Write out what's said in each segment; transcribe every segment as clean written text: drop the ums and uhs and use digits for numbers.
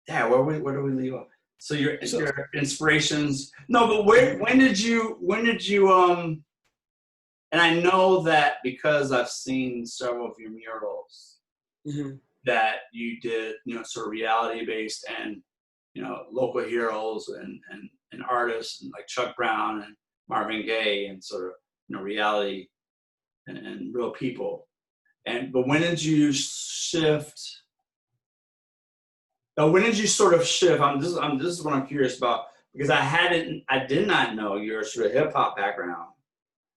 Yeah, where do we leave off? So your So your inspirations. No, but when did you and I know that because I've seen several of your murals mhm. that you did, sort of reality based and local heroes and artists and like Chuck Brown and Marvin Gaye and sort of reality and real people. But when did you shift? When did you sort of shift? This is what I'm curious about because I did not know your sort of hip hop background.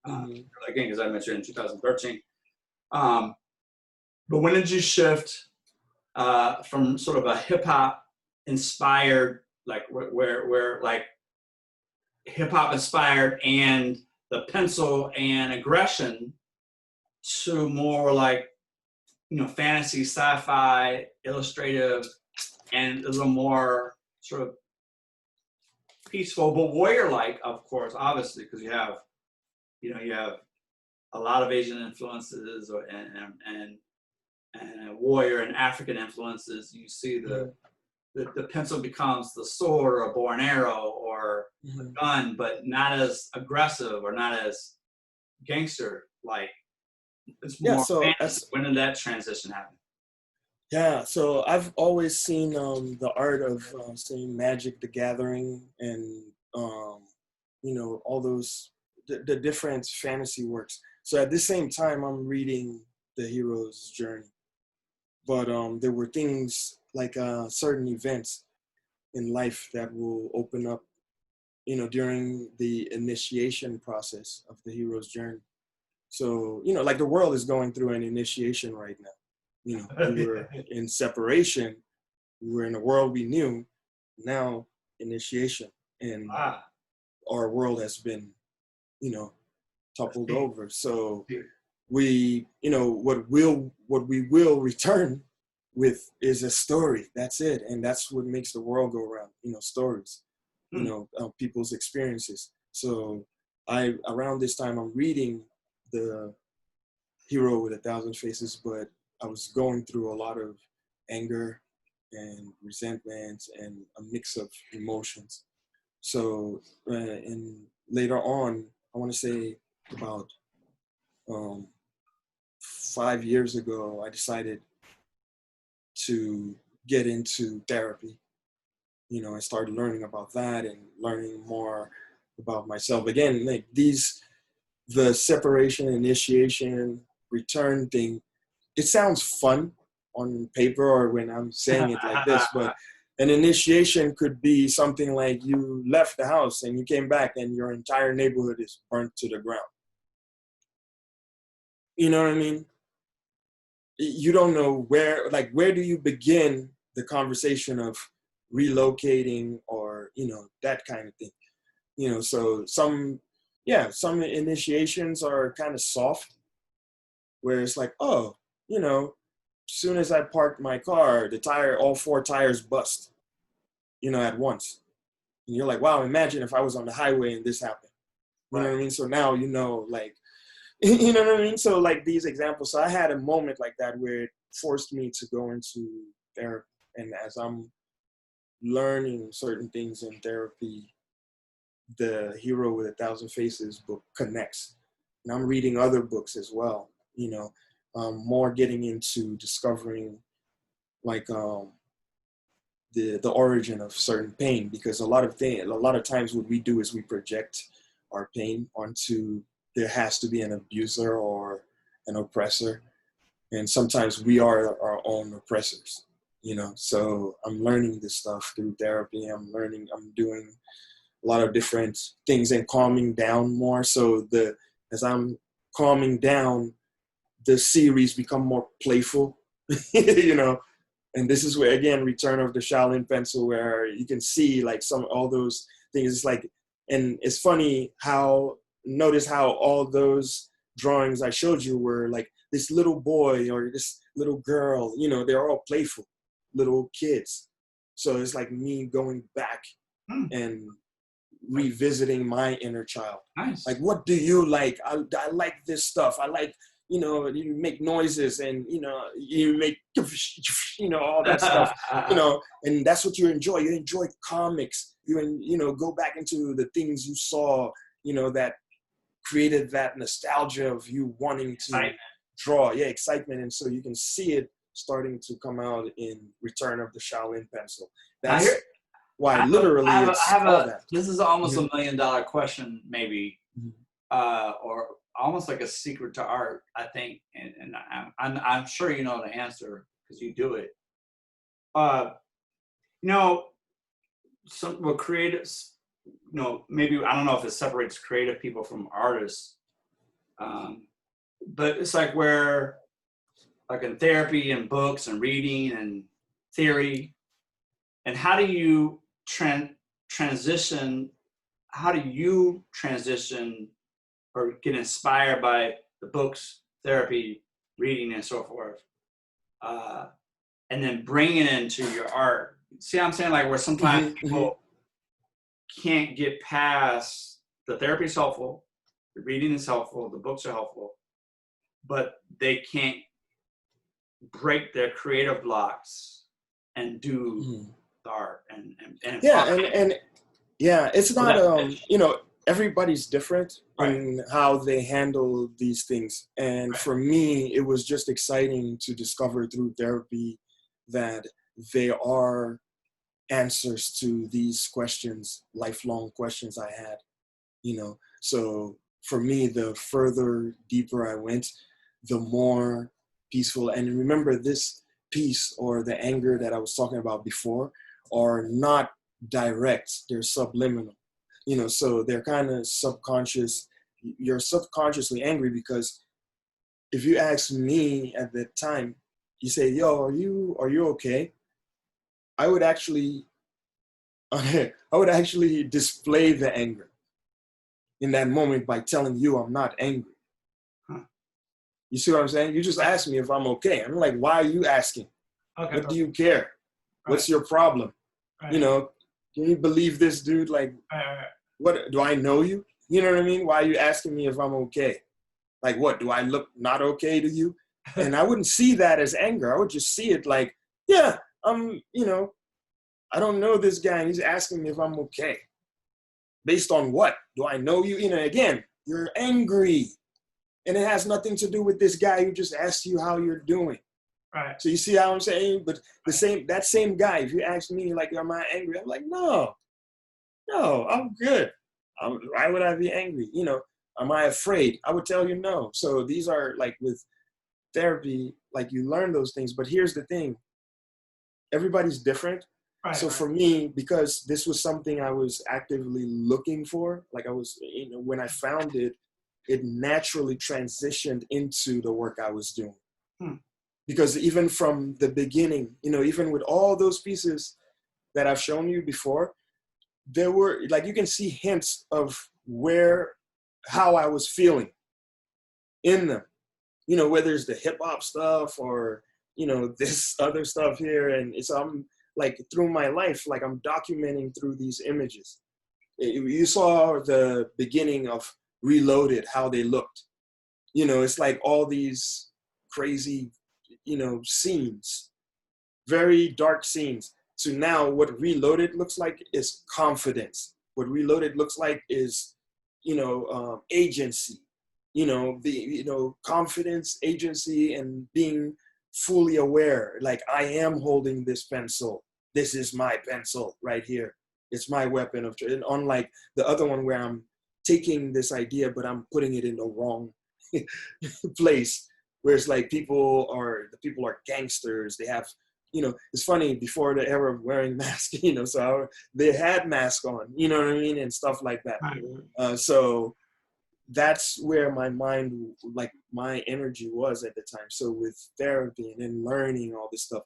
Mhm. Again, because I mentioned in 2013. But when did you shift from sort of a hip hop inspired, like where like hip hop inspired and the pencil and aggression to more like fantasy, sci-fi, illustrative, and a little more sort of peaceful, but warrior-like, of course, obviously, because you have a lot of Asian influences and warrior and African influences. You see Mhm. the pencil becomes the sword or a bow and arrow or a Mhm. gun, but not as aggressive or not as gangster-like. It's Yeah. more So fantasy. as When did that transition happen? Yeah, so I've always seen the art of saying Magic the Gathering and all those the different fantasy works. So at the same time, I'm reading the hero's journey, but there were things like certain events in life that will open up, during the initiation process of the hero's journey. So, like the world is going through an initiation right now. We were in separation, we were in a world we knew, now initiation. And Ah, our world has been, you know, that's toppled deep. over. So Deep. what we will return with is a story. That's it. And that's what makes the world go around, stories, Hmm. people's experiences. So around this time, I'm reading the Hero with a Thousand Faces, but I was going through a lot of anger and resentment and a mix of emotions. So, and later on, I want to say about um, 5 years ago, I decided to get into therapy. I started learning about that and learning more about myself. Again, like the separation, initiation, return thing, it sounds fun on paper or when I'm saying it like this, but an initiation could be something like you left the house and you came back and your entire neighborhood is burnt to the ground. You know what I mean? You don't know where do you begin the conversation of relocating or, that kind of thing. So some initiations are kind of soft where it's like, oh, soon as I parked my car, all four tires bust, at once. And you're like, wow, imagine if I was on the highway and this happened. You know Right. what I mean? So now, like, you know what I mean? So like these examples. So I had a moment like that where it forced me to go into therapy. And as I'm learning certain things in therapy, the Hero with a Thousand Faces book connects. And I'm reading other books as well, more getting into discovering like the origin of certain pain, because a lot of times what we do is we project our pain onto, there has to be an abuser or an oppressor, and sometimes we are our own oppressors. So I'm learning this stuff through therapy. I'm doing a lot of different things and calming down more. So as I'm calming down, the series become more playful. you know and this is where, again, Return of the Shaolin Pencil, where you can see like all those things. It's like, and it's funny notice how all those drawings I showed you were like this little boy or this little girl, they're all playful little kids. So it's like me going back Hmm. and revisiting my inner child. Nice. Like, what do you like? I like this stuff. I like you make noises and, you make, all that stuff, and that's what you enjoy. You enjoy comics. Go back into the things you saw, that created that nostalgia of you wanting to Excitement. draw. Yeah, excitement. And so you can see it starting to come out in Return of the Shaolin Pencil. That's why literally it's all that. This is almost $1 million question, maybe, or almost like a secret to art, I think, and I'm sure you know the answer because you do it. Some creatives, maybe I don't know if it separates creative people from artists, but it's like where, like in therapy and books and reading and theory, and how do you transition? How do you transition or get inspired by the books, therapy, reading, and so forth, and then bring it into your art? See what I'm saying? Like where sometimes people can't get past the therapy is helpful, the reading is helpful, the books are helpful, but they can't break their creative blocks and do the art and it's not everybody's different in how they handle these things. And for me, it was just exciting to discover through therapy that there are answers to these questions, lifelong questions I had, So for me, the further deeper I went, the more peaceful. And remember, this peace or the anger that I was talking about before are not direct, they're subliminal. So they're kind of subconscious. You're subconsciously angry because if you ask me at the time, you say, "Yo, are you okay?" I would actually display the anger in that moment by telling you I'm not angry. You see what I'm saying? You just asked me if I'm okay. I'm like, why are you asking? Okay. What do you care? What's your problem? Right. Can you believe this dude? Like, what, do I know you? You know what I mean? Why are you asking me if I'm okay? Like, what, do I look not okay to you? And I wouldn't see that as anger. I would just see it like, yeah, I don't know this guy and he's asking me if I'm okay. Based on what? Do I know you? Again, you're angry. And it has nothing to do with this guy who just asked you how you're doing. Right. So you see how I'm saying? But that same guy, if you ask me, like, am I angry? I'm like, no, I'm good. Why would I be angry? Am I afraid? I would tell you no. So these are like with therapy, like you learn those things. But here's the thing. Everybody's different. Right, so for me, because this was something I was actively looking for, like I was, when I found it, it naturally transitioned into the work I was doing. Because even from the beginning, even with all those pieces that I've shown you before, there were, like, you can see hints of how I was feeling in them, whether it's the hip hop stuff or, this other stuff here. And so I'm like, through my life, like I'm documenting through these images. You saw the beginning of Reloaded, how they looked. It's like all these crazy, scenes, very dark scenes. So now what Reloaded looks like is confidence. What Reloaded looks like is, agency, confidence, agency, and being fully aware. Like, I am holding this pencil. This is my pencil right here. It's my weapon of choice. And unlike the other one where I'm taking this idea, but I'm putting it in the wrong place, where it's like the people are gangsters. They have, it's funny, before the era of wearing masks, so they had masks on, you know what I mean? And stuff like that. So that's where my mind, like my energy was at the time. So with therapy and then learning all this stuff,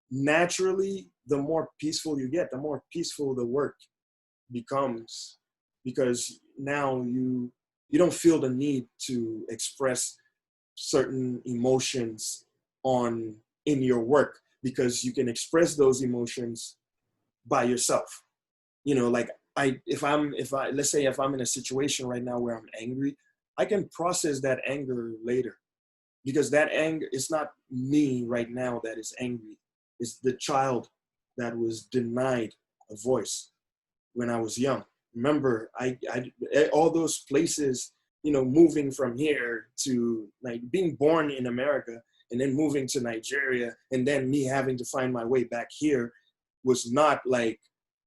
naturally, the more peaceful you get, the more peaceful the work becomes, because now you don't feel the need to express certain emotions in your work, because you can express those emotions by yourself. Like let's say if I'm in a situation right now where I'm angry, I can process that anger later. because that anger, it's not me right now that is angry. It's the child that was denied a voice when I was young. Remember, I all those places, moving from here to like being born in America and then moving to Nigeria and then me having to find my way back here was not like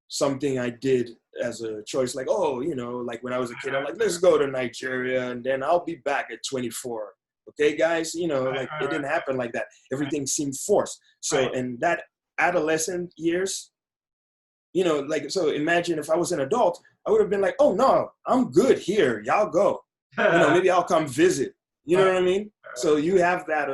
something I did as a choice. Like, oh, like when I was a kid, I'm like, let's go to Nigeria and then I'll be back at 24. Okay, guys, like it didn't happen like that. Everything seemed forced. So in that adolescent years, like, so imagine if I was an adult, I would have been like, oh no, I'm good here. Y'all go. Maybe I'll come visit. You know what I mean? So you have that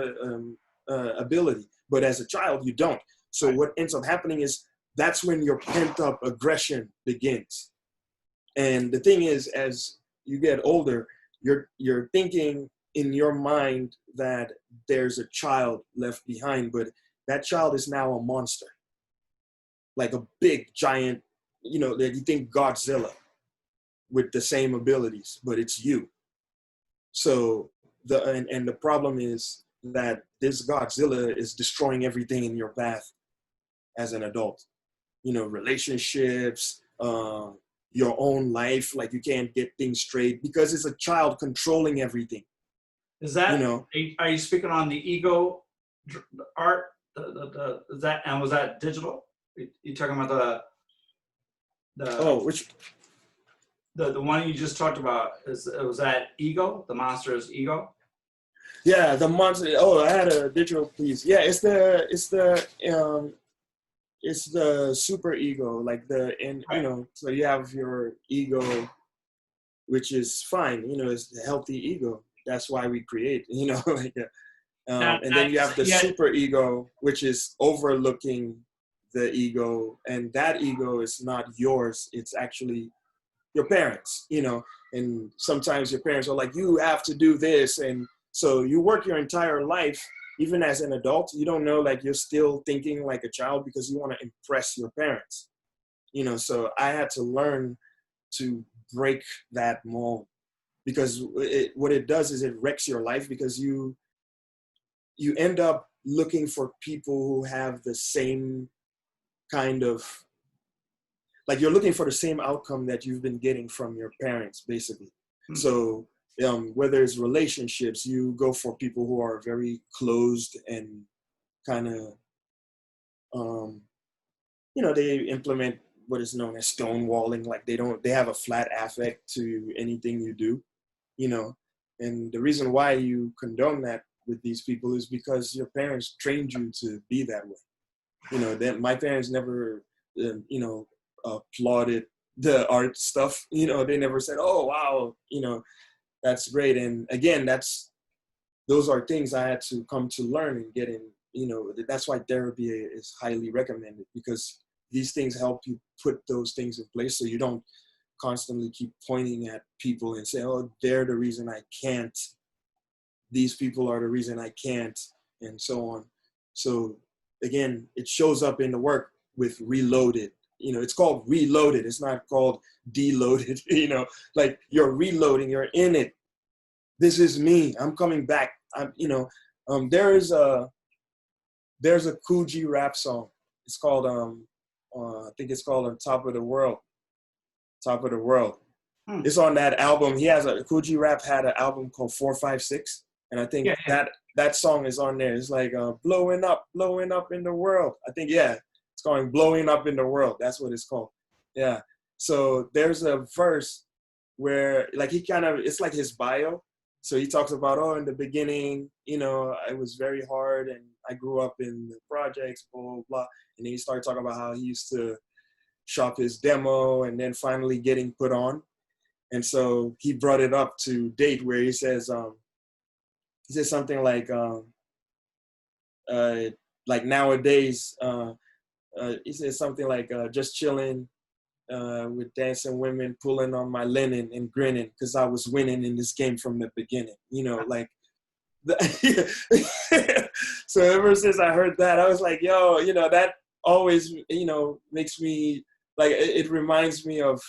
ability, but as a child, you don't. So what ends up happening is that's when your pent up aggression begins. And the thing is, as you get older, you're thinking in your mind that there's a child left behind, but that child is now a monster. Like a big giant, that you think Godzilla with the same abilities, but it's you. So the problem is that this Godzilla is destroying everything in your path as an adult. Relationships, your own life, like you can't get things straight because it's a child controlling everything. Is that, are you speaking on the ego art? Is that, and was that digital? You talking about the one you just talked about? Was that ego? The monster's ego? Yeah, the monster. Oh, I had a digital piece. Yeah, it's the super ego, like so you have your ego, which is fine. It's the healthy ego. That's why we create. Like, and then you have the super ego, which is overlooking the ego, and that ego is not yours. It's actually your parents. And sometimes your parents are like, you have to do this, and so you work your entire life. Even as an adult, you don't know, like you're still thinking like a child because you want to impress your parents. So I had to learn to break that mold, because what it does is it wrecks your life, because you end up looking for people who have the same kind of, like you're looking for the same outcome that you've been getting from your parents, basically. Mm-hmm. So whether it's relationships, you go for people who are very closed and kind of, they implement what is known as stonewalling. Like they have a flat affect to anything you do, and the reason why you condone that with these people is because your parents trained you to be that way. That my parents never, applauded the art stuff. They never said, oh, wow, that's great. And again, those are things I had to come to learn and get in. That's why therapy is highly recommended, because these things help you put those things in place so you don't constantly keep pointing at people and say, oh, they're the reason I can't. These people are the reason I can't, and so on. So again, it shows up in the work with Reloaded. It's called Reloaded. It's not called Deloaded. Like you're reloading, you're in it. This is me. I'm coming back. There's a Coogee rap song. It's called I think it's called On Top of the World. Top of the World. It's on that album. Coogee Rap had an album called 456, and I think that song is on there. It's like blowing up in the world. I think it's going Blowing Up in the World. That's what it's called. Yeah. So there's a verse where like it's like his bio. So he talks about, in the beginning, it was very hard and I grew up in the projects, blah, blah, blah. And then he started talking about how he used to shop his demo and then finally getting put on. And so he brought it up to date where he says something like nowadays, he says something like just chilling with dancing women, pulling on my linen and grinning because I was winning in this game from the beginning. So ever since I heard that, I was like, yo, that always, makes me like, it reminds me of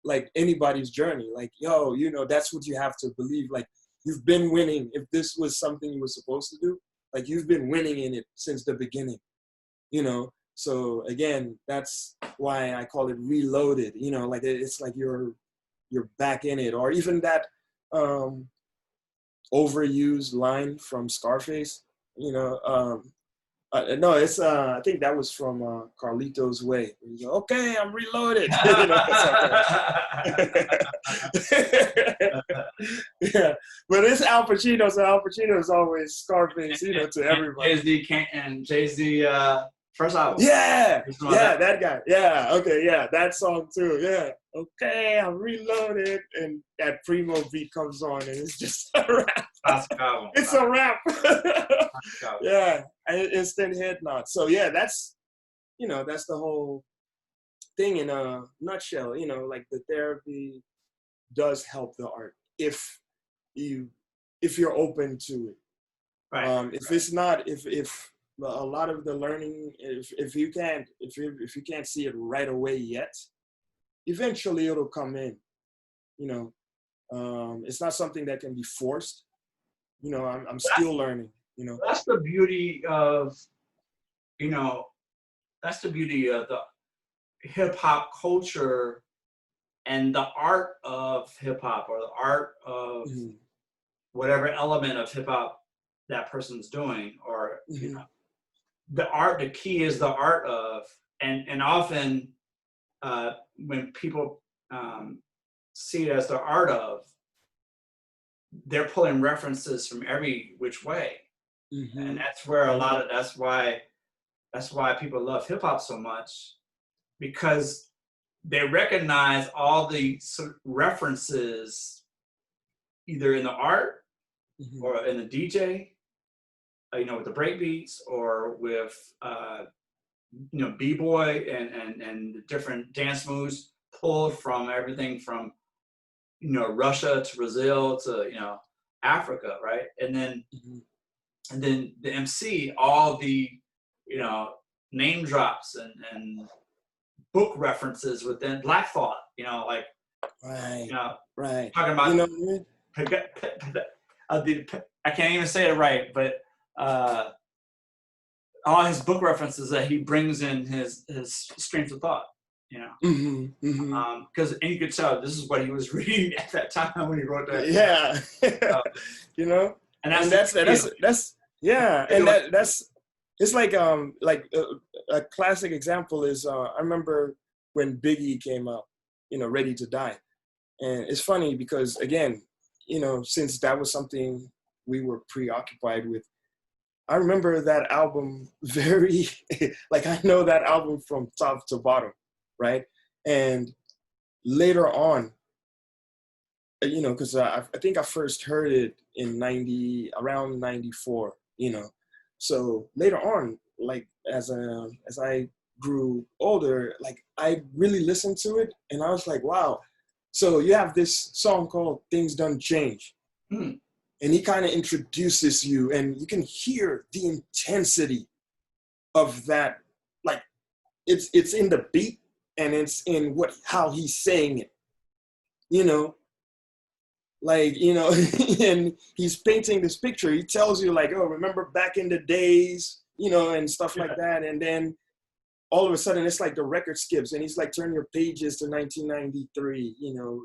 like anybody's journey. Like, yo, that's what you have to believe. Like you've been winning. If this was something you were supposed to do, like you've been winning in it since the beginning, you know? So again, that's why I call it reloaded, you know, like it's like you're back in it. Or even that overused line from Scarface, you know, no, it's I think that was from Carlito's Way. He's like, okay, I'm reloaded. You know, yeah, but it's Al Pacino, so Al Pacino is always Scarface, you know, to everybody. Jay-Z, first album. Yeah, that guy. Yeah, okay, yeah, that song too. Yeah, okay, I'm reloaded, and that Primo beat comes on, and it's just a rap. It's a rap. Yeah, instant head nod. So yeah, that's, you know, that's the whole thing in a nutshell. You know, like the therapy does help the art if you're open to it. Right. If it's not, if a lot of the learning, if you can't see it right away yet, eventually it'll come in. You know, it's not something that can be forced. You know, I'm still learning. You know, that's the beauty of, you know, that's the beauty of the hip hop culture and the art of hip hop, or the art of whatever element of hip hop that person's doing, or you know, the key is the art of, and often when people see it as the art of, they're pulling references from every which way. And that's where that's why people love hip hop so much, because they recognize all the references either in the art or in the DJ, you know, with the break beats, or with you know, b-boy and the different dance moves pulled from everything from, you know, Russia to Brazil to, you know, Africa, right? And then the MC, all the, you know, name drops and book references within Black Thought, you know, like, right, you know, right, talking about, you know, I can't even say it right, but all his book references that he brings in his streams of thought, you know, because and you could tell this is what he was reading at that time when he wrote that. Yeah, you know, and that's yeah, and that's it's like a classic example is I remember when Biggie came out, you know, Ready to Die, and it's funny because again, you know, since that was something we were preoccupied with, I remember that album very, like I know that album from top to bottom, right? And later on, you know, because I think I first heard it in around 94, you know. So later on, like as I grew older, like I really listened to it and I was like, wow. So you have this song called Things Done Change. And he kind of introduces you, and you can hear the intensity of that. Like it's in the beat and it's in how he's saying it, you know, like, you know, and he's painting this picture. He tells you like, oh, remember back in the days, you know, and stuff like that. And then all of a sudden it's like the record skips and he's like, turn your pages to 1993, you know,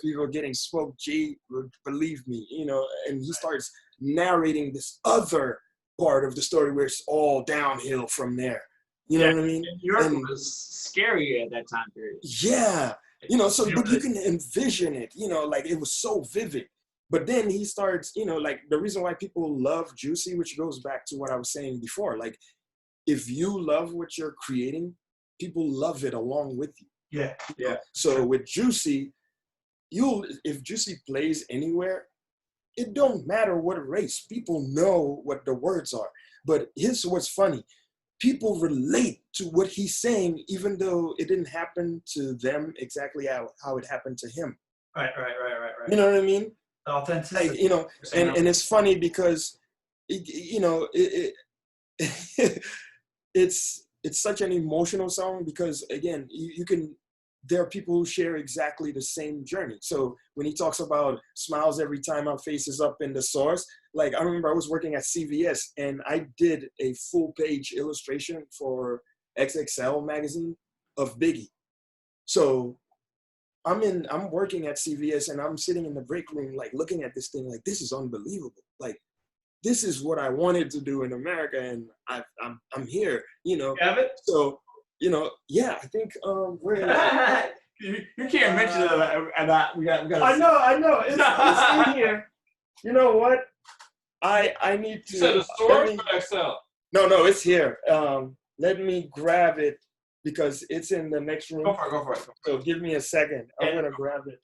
people getting smoked, gee, believe me, you know, and he starts narrating this other part of the story where it's all downhill from there. You know what I mean? Europe was scary at that time period. Yeah. You know, so but you can envision it, you know, like it was so vivid. But then he starts, you know, like the reason why people love Juicy, which goes back to what I was saying before, like if you love what you're creating, people love it along with you. Yeah, yeah. So with Juicy, if Juicy plays anywhere, it don't matter what race, people know what the words are. But here's what's funny. People relate to what he's saying, even though it didn't happen to them exactly how it happened to him. Right. You know what I mean? Authenticity. Like, you know, and it's funny because, you know, it's such an emotional song because, again, you can there are people who share exactly the same journey. So when he talks about smiles every time my face is up in the source, like I remember I was working at CVS and I did a full page illustration for XXL magazine of Biggie. So I'm working at CVS and I'm sitting in the break room, like looking at this thing, like this is unbelievable. Like this is what I wanted to do in America, and I'm here, you know. You have it? So, you know, yeah, I think we're. You can't mention it, and we got. I know. It's in here. You know what? I need to. You said the source or Excel? No, it's here. Let me grab it because it's in the next room. Go for it. So give me a second. I'm gonna grab it.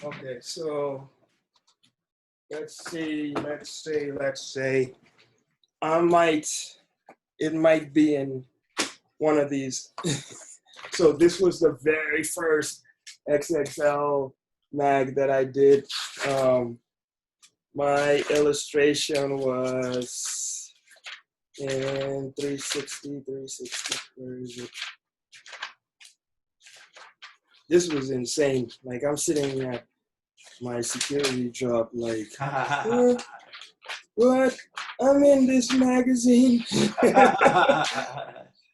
Okay, so let's say it might be in one of these. So this was the very first XXL mag that I did. My illustration was in 360, where is it? This was insane. Like I'm sitting at my security job, like, what? I'm in this magazine.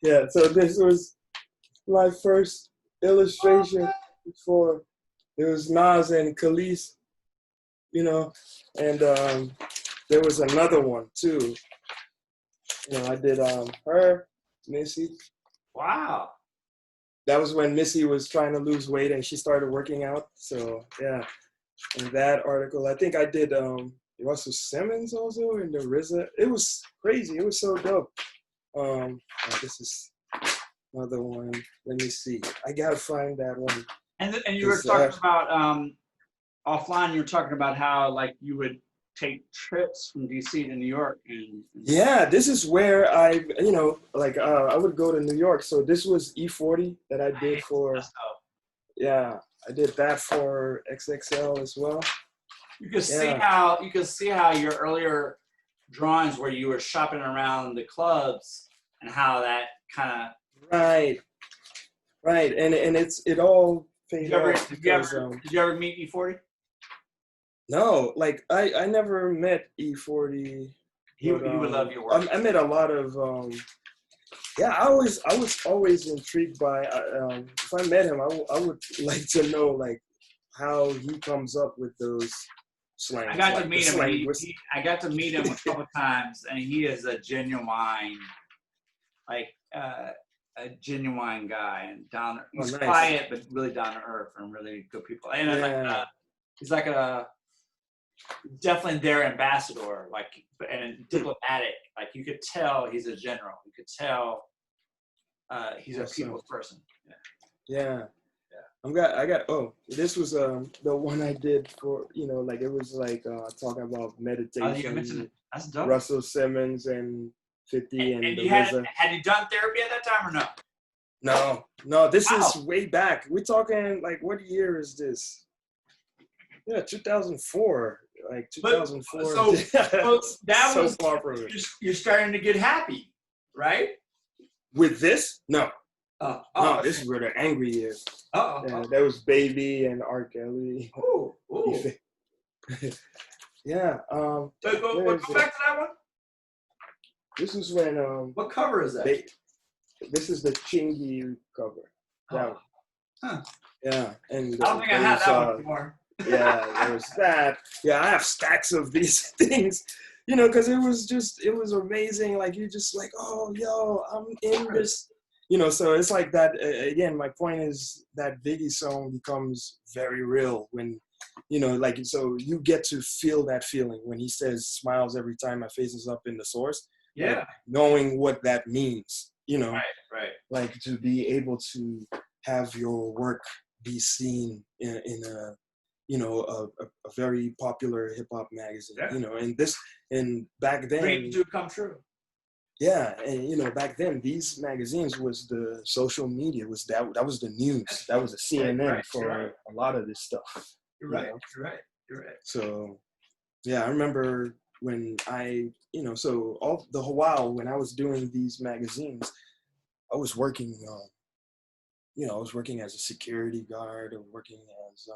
Yeah, so this was my first illustration before it was Nas and Khalees, you know, and there was another one too. You know, I did her, Missy. Wow. That was when Missy was trying to lose weight and she started working out. So yeah, and that article, I think I did Russell Simmons also in the RZA. It was crazy. It was so dope. This is another one. Let me see. I gotta find that one. And you were talking about offline. You were talking about how like you would take trips from DC to New York. Yeah, this is where I would go to New York. So this was E40 that I did for. Yeah, I did that for XXL as well. You can see how your earlier drawings where you were shopping around the clubs and how that kind of right, and it all paid off. Did you ever meet E40? No, like I never met E40. He would love your work. I met a lot of I was always intrigued by if I met him, I would like to know like how he comes up with those slangs. I got to meet him. I got to meet him a couple times, and he is a genuine, a genuine guy, and he's nice. Quiet but really down to earth and really good people. And he's like definitely their ambassador, and diplomatic. Like you could tell he's a general. You could tell he's a people's person. Yeah. This was the one I did for, it was like talking about meditation. That's dope. Russell Simmons and 50 and you had you done therapy at that time or no? No, this is way back. We're talking like, what year is this? Yeah, 2004. Like 2004. So that so was far from it. You're starting to get happy, right? With this? No. No, this is where the angry years. That was Baby and R. Kelly. Ooh. Yeah. So go back to that one. This is when. What cover is that? This is the Chingy cover. Huh. Yeah, and I don't think I have that one anymore. Yeah, there was that. Yeah, I have stacks of these things, because it was amazing. Like you just like, oh, yo, I'm in this, so it's like that. Again, my point is that Biggie song becomes very real when, so you get to feel that feeling when he says smiles every time my face is up in the source. Yeah. Like, knowing what that means, Right. like to be able to have your work be seen in a, you know, a very popular hip hop magazine, Yeah. you know, and back then, Dreams do come true. yeah, and you know, back then these magazines was the social media, was that was the news, that was the CNN Right, for right. a lot of this stuff. You're you right. know? You're right. You're right. So yeah, I remember when I, you know, so all the while when I was doing these magazines, I was working, you know, I was working as a security guard, or working as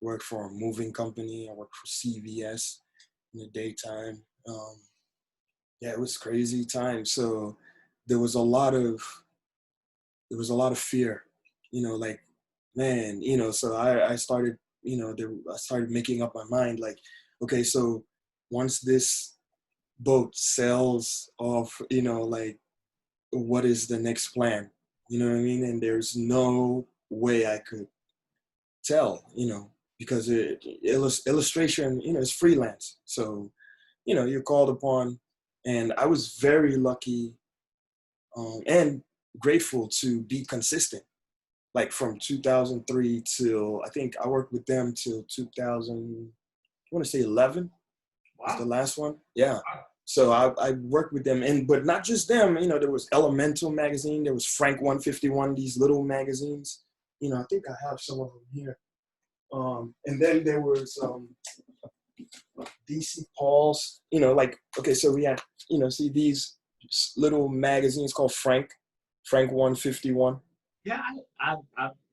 worked for a moving company. I worked for CVS in the daytime. Yeah, it was crazy time. So there was a lot of fear, you know, like, man, you know, so I started, you know, I started making up my mind, like, okay, so once this boat sails off, you know, like, what is the next plan? You know what I mean? And there's no way I could tell, you know, because illustration, you know, is freelance. So, you know, you're called upon, and I was very lucky and grateful to be consistent. Like from 2003 till, I think I worked with them till 2000, I want to say 11 was the Wow. last one. Yeah. Wow. So I worked with them, but not just them, you know, there was Elemental magazine, there was Frank 151, these little magazines. You know, I think I have some of them here. And then there was DC Paul's, you know, like, okay, so we had, you know, see these little magazines called Frank 151. Yeah, I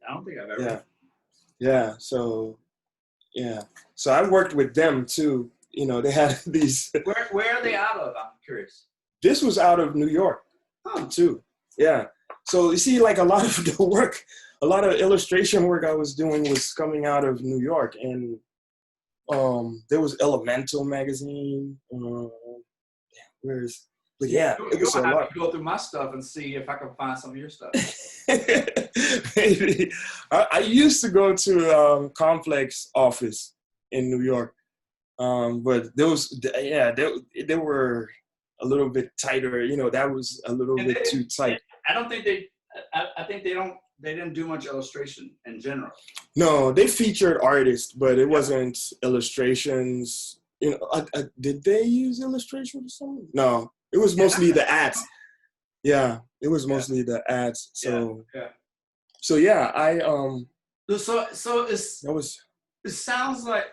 don't think I've ever. Yeah. Yeah. So, yeah. So I worked with them too. You know, they had these. Where are they out of? I'm curious. This was out of New York too. Yeah. So you see, like a lot of the work, a lot of illustration work I was doing was coming out of New York, and there was Elemental magazine. But yeah, it was a You'll have lot. to go through my stuff and see if I can find some of your stuff. Maybe. I used to go to Complex office in New York, but those, yeah, they were a little bit tighter. You know, that was a little bit too tight. I don't think I think they didn't do much illustration in general. No, they featured artists, but it wasn't illustrations. You know, did they use illustration or something? No, it was mostly the ads. Yeah, it was mostly the ads. So yeah, I So it's that was. it sounds like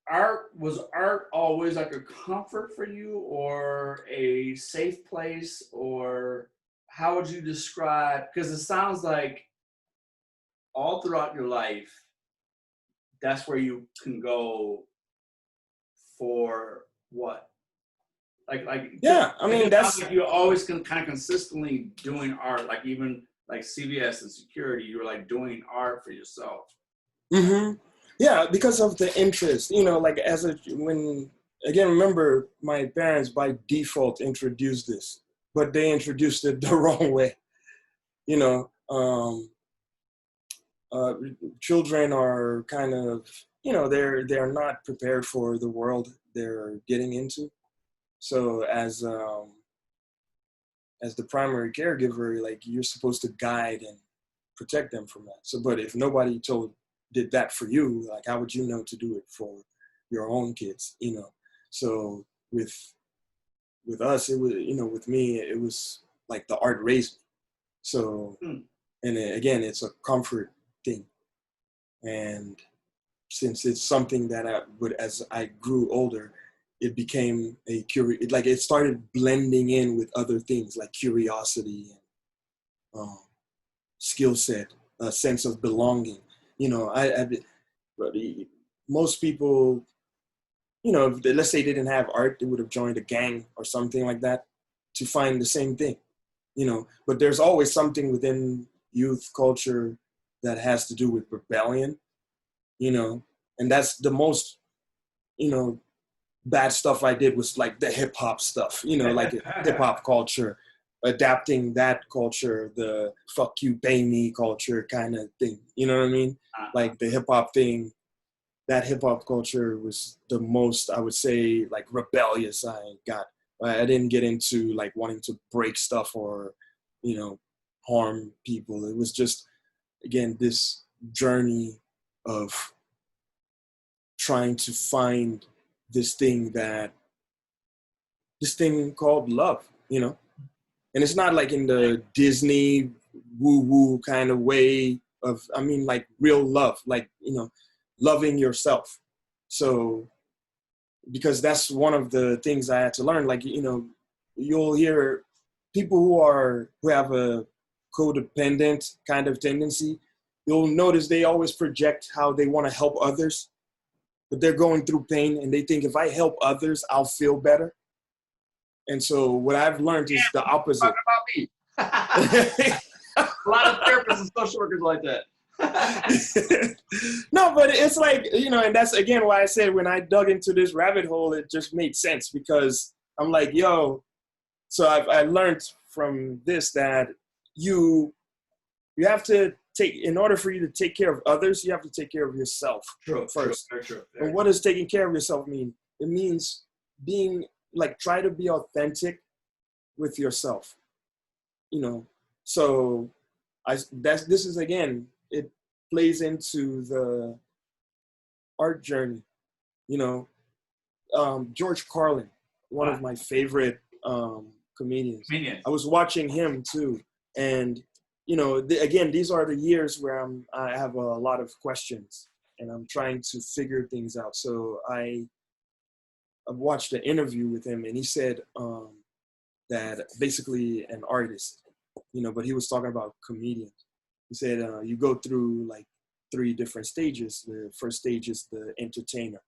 art always like a comfort for you, or a safe place, or how would you describe, because it sounds like all throughout your life that's where you can go for what? Like Yeah, I mean, that's like you always can kind of consistently doing art, like even like CVS and security, you were like doing art for yourself. Mm-hmm. Yeah, because of the interest, you know, like remember my parents by default introduced this, but they introduced it the wrong way. You know, children are kind of, you know, they're not prepared for the world they're getting into. So as the primary caregiver, like you're supposed to guide and protect them from that. So, but if nobody did that for you, like how would you know to do it for your own kids, you know? So with us, it was, you know, with me, it was like the art raised me. So, and again, it's a comfort thing. And since it's something that as I grew older, it became like it started blending in with other things like curiosity and skill set, a sense of belonging. You know, most people, you know, let's say they didn't have art, they would have joined a gang or something like that to find the same thing, you know. But there's always something within youth culture that has to do with rebellion, you know, and that's the most, you know, bad stuff I did was like the hip hop stuff, you know, like hip hop culture, adapting that culture, the fuck you pay me culture kind of thing. You know what I mean? Like the hip hop thing, that hip hop culture was the most, I would say, like rebellious I got I didn't get into like wanting to break stuff or, you know, harm people. It was just, again, this journey of trying to find this thing called love, you know? And it's not like in the Disney woo-woo kind of way of, I mean, like real love, like, you know, loving yourself. So, because that's one of the things I had to learn. Like, you know, you'll hear people who have a codependent kind of tendency, you'll notice they always project how they want to help others, but they're going through pain and they think if I help others, I'll feel better. And so what I've learned is the opposite. Talking about me. A lot of therapists and social workers like that. No, but it's like, you know, and that's again why I said when I dug into this rabbit hole, it just made sense, because I'm like, yo, so I learned from this that you have to in order for you to take care of others, you have to take care of yourself first. Very true. And what does taking care of yourself mean? It means being like, try to be authentic with yourself, you know? So this is, again, it plays into the art journey, you know? George Carlin, one of my favorite comedians. I was watching him too. And, you know, again, these are the years where I have a lot of questions and I'm trying to figure things out. So I watched an interview with him, and he said that basically an artist, you know, but he was talking about comedians. He said you go through like 3 different stages. The first stage is the entertainer,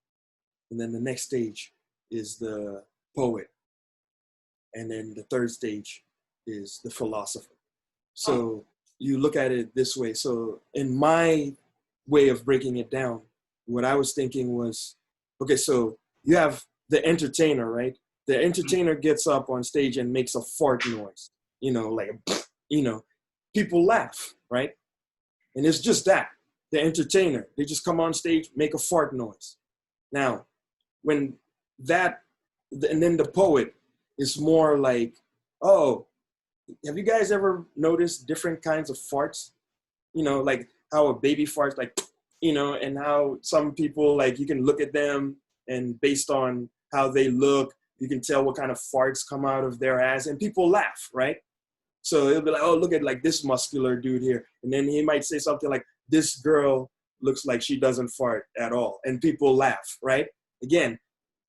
and then the next stage is the poet, and then the third stage is the philosopher. So you look at it this way. So in my way of breaking it down, what I was thinking was, okay, so you have the entertainer, right? The entertainer gets up on stage and makes a fart noise, you know, like, you know, people laugh, right? And it's just that, the entertainer, they just come on stage, make a fart noise. Now, and then the poet is more like, oh, have you guys ever noticed different kinds of farts? You know, like how a baby farts, like, you know, and how some people, like, you can look at them and based on how they look, you can tell what kind of farts come out of their ass, and people laugh, right? So it'll be like, oh, look at like this muscular dude here. And then he might say something like, this girl looks like she doesn't fart at all. And people laugh, right? Again,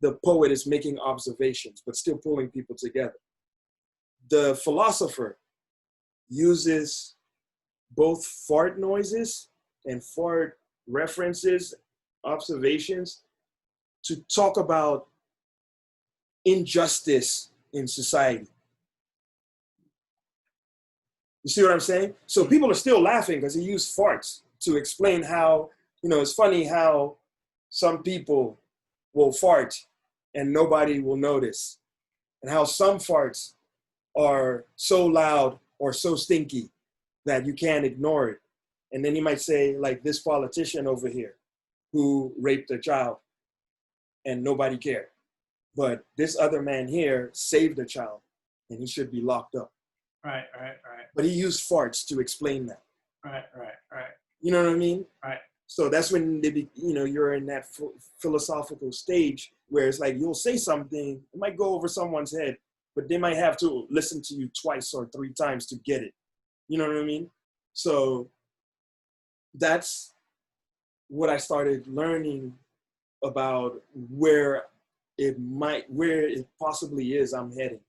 the poet is making observations, but still pulling people together. The philosopher uses both fart noises and fart references, observations, to talk about injustice in society. You see what I'm saying? So people are still laughing because he used farts to explain how, you know, it's funny how some people will fart and nobody will notice, and how some farts are so loud or so stinky that you can't ignore it. And then you might say, like, this politician over here who raped a child and nobody cared. But this other man here saved a child and he should be locked up. Right. But he used farts to explain that. Right. You know what I mean? Right. So that's when you're in that philosophical stage where it's like you'll say something, it might go over someone's head, but they might have to listen to you 2 or 3 times to get it. You know what I mean? So that's what I started learning about where it possibly is I'm heading.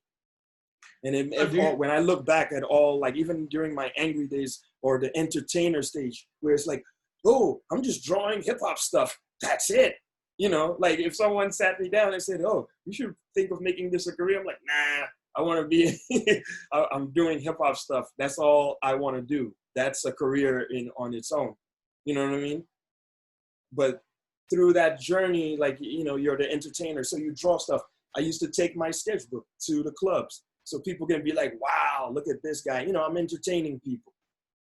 And when I look back at all, like even during my angry days or the entertainer stage, where it's like, oh, I'm just drawing hip hop stuff. That's it. You know, like if someone sat me down and said, oh, you should think of making this a career. I'm like, nah, I want to be, I'm doing hip hop stuff. That's all I want to do. That's a career on its own. You know what I mean? But through that journey, like, you know, you're the entertainer, so you draw stuff. I used to take my sketchbook to the clubs so people can be like, wow, look at this guy. You know, I'm entertaining people,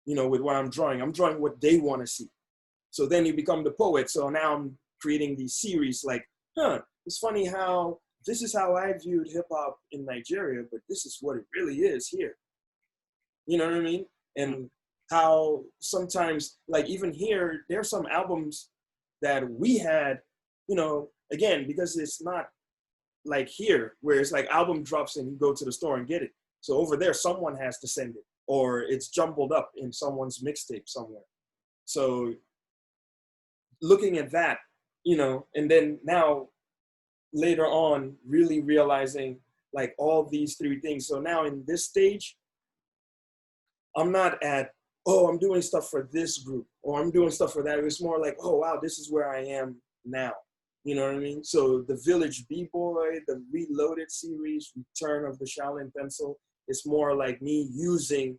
you know, with what I'm drawing. I'm drawing what they want to see. So then you become the poet. So now I'm creating these series like, it's funny how this is how I viewed hip hop in Nigeria, but this is what it really is here. You know what I mean? And how sometimes, like even here, there's some albums that we had, you know, again, because it's not like here where it's like album drops and you go to the store and get it. So over there, someone has to send it, or it's jumbled up in someone's mixtape somewhere. So looking at that, you know, and then now later on really realizing like all these three things. So now in this stage, I'm not at, oh, I'm doing stuff for this group or I'm doing stuff for that. It's more like, oh, wow, this is where I am now. You know what I mean? So the Village B-Boy, the Reloaded series, Return of the Shaolin Pencil, it's more like me using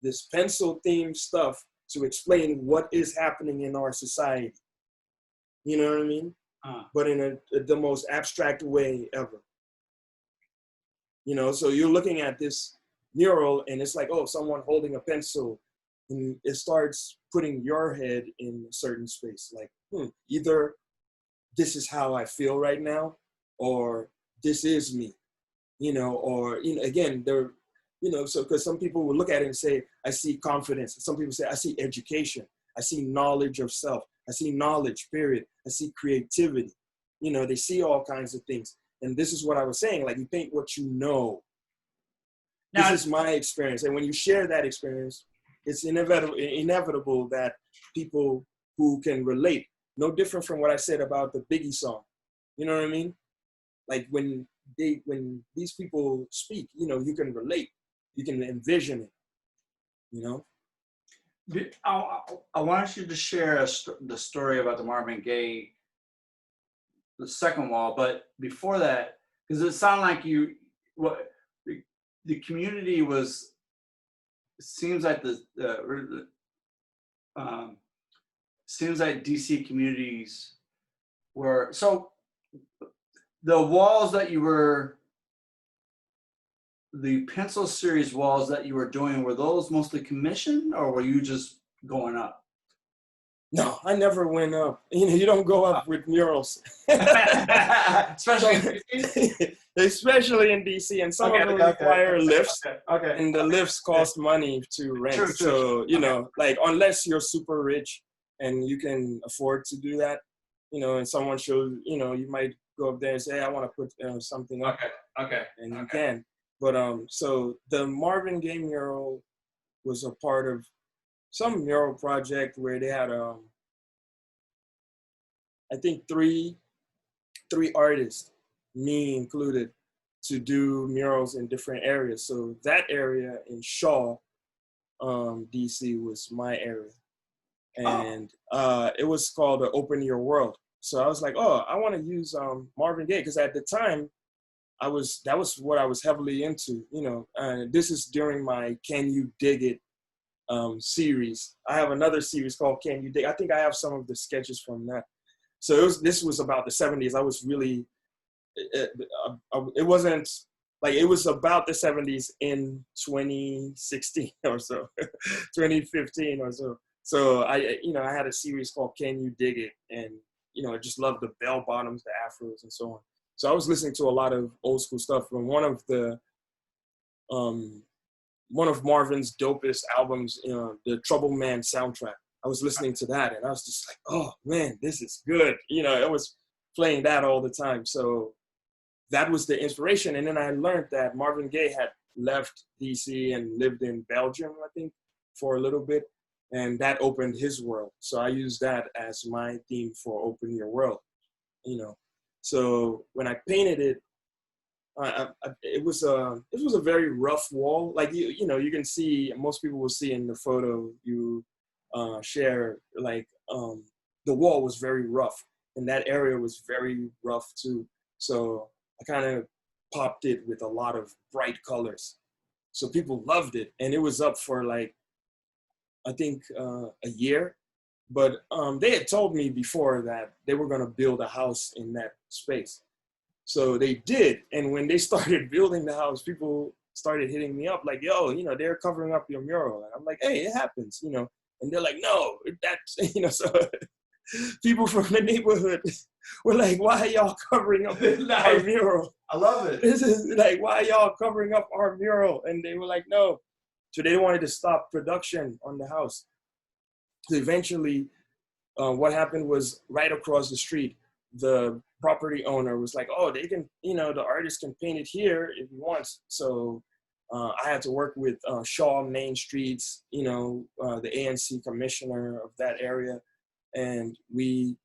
this pencil themed stuff to explain what is happening in our society. You know what I mean? But in the most abstract way ever. You know, so you're looking at this mural and it's like, oh, someone holding a pencil, and it starts putting your head in a certain space. Like, either this is how I feel right now, or this is me, you know, or, you know, again, they're, you know, so because some people will look at it and say, I see confidence. Some people say, I see education. I see knowledge of self. I see knowledge, period. I see creativity. You know, they see all kinds of things. And this is what I was saying, like you paint what you know. Now, this is my experience. And when you share that experience, it's inevitable that people who can relate, no different from what I said about the Biggie song. You know what I mean? Like when these people speak, you know, you can relate, you can envision it, you know? I want you to share the story about the Marvin Gaye, the second wall, but before that, because it sounded like the community was, it seems like seems like DC communities were, so the walls that you were, the pencil series walls that you were doing, were those mostly commissioned or were you just going up? No, I never went up. You know, you don't go up with murals. Especially in DC? Especially in DC. And some of them require lifts. Okay. And the lifts cost money to rent. True. So, you know, like unless you're super rich and you can afford to do that, you know, and someone shows, you know, you might go up there and say, hey, I want to put something up. Okay. And you can. But so the Marvin Gaye mural was a part of some mural project where they had I think three artists, me included, to do murals in different areas. So that area in Shaw, DC was my area. And it was called Open Your World. So I was like, oh, I want to use Marvin Gaye, because at the time that was what I was heavily into, you know. And this is during my Can You Dig It series. I have another series called Can You Dig? I think I have some of the sketches from that. So this was about the 70s. I was really, it wasn't like, it was about the 70s in 2016 or so, 2015 or so. So I had a series called Can You Dig It? And, you know, I just loved the bell bottoms, the afros and so on. So I was listening to a lot of old school stuff. From one of Marvin's dopest albums, you know, the Trouble Man soundtrack. I was listening to that and I was just like, oh man, this is good. You know, I was playing that all the time. So that was the inspiration. And then I learned that Marvin Gaye had left DC and lived in Belgium, I think, for a little bit. And that opened his world. So I used that as my theme for Open Your World, you know. So when I painted it, it was a very rough wall. Like you know, you can see, most people will see in the photo you share, like the wall was very rough, and that area was very rough too. So I kind of popped it with a lot of bright colors, so people loved it, and it was up for like, I think a year. But they had told me before that they were going to build a house in that space. So they did. And when they started building the house, people started hitting me up like, yo, you know, they're covering up your mural. And I'm like, hey, it happens, you know. And they're like, no, that's, you know, so people from the neighborhood We're like, why are y'all covering up our Nice. mural? I love it. This is like, why are y'all covering up our mural? And they were like, no. So they wanted to stop production on the house. So eventually, what happened was right across the street, the property owner was like, oh, they can, the artist can paint it here if he wants. So I had to work with Shaw Main Streets, the ANC commissioner of that area. And we,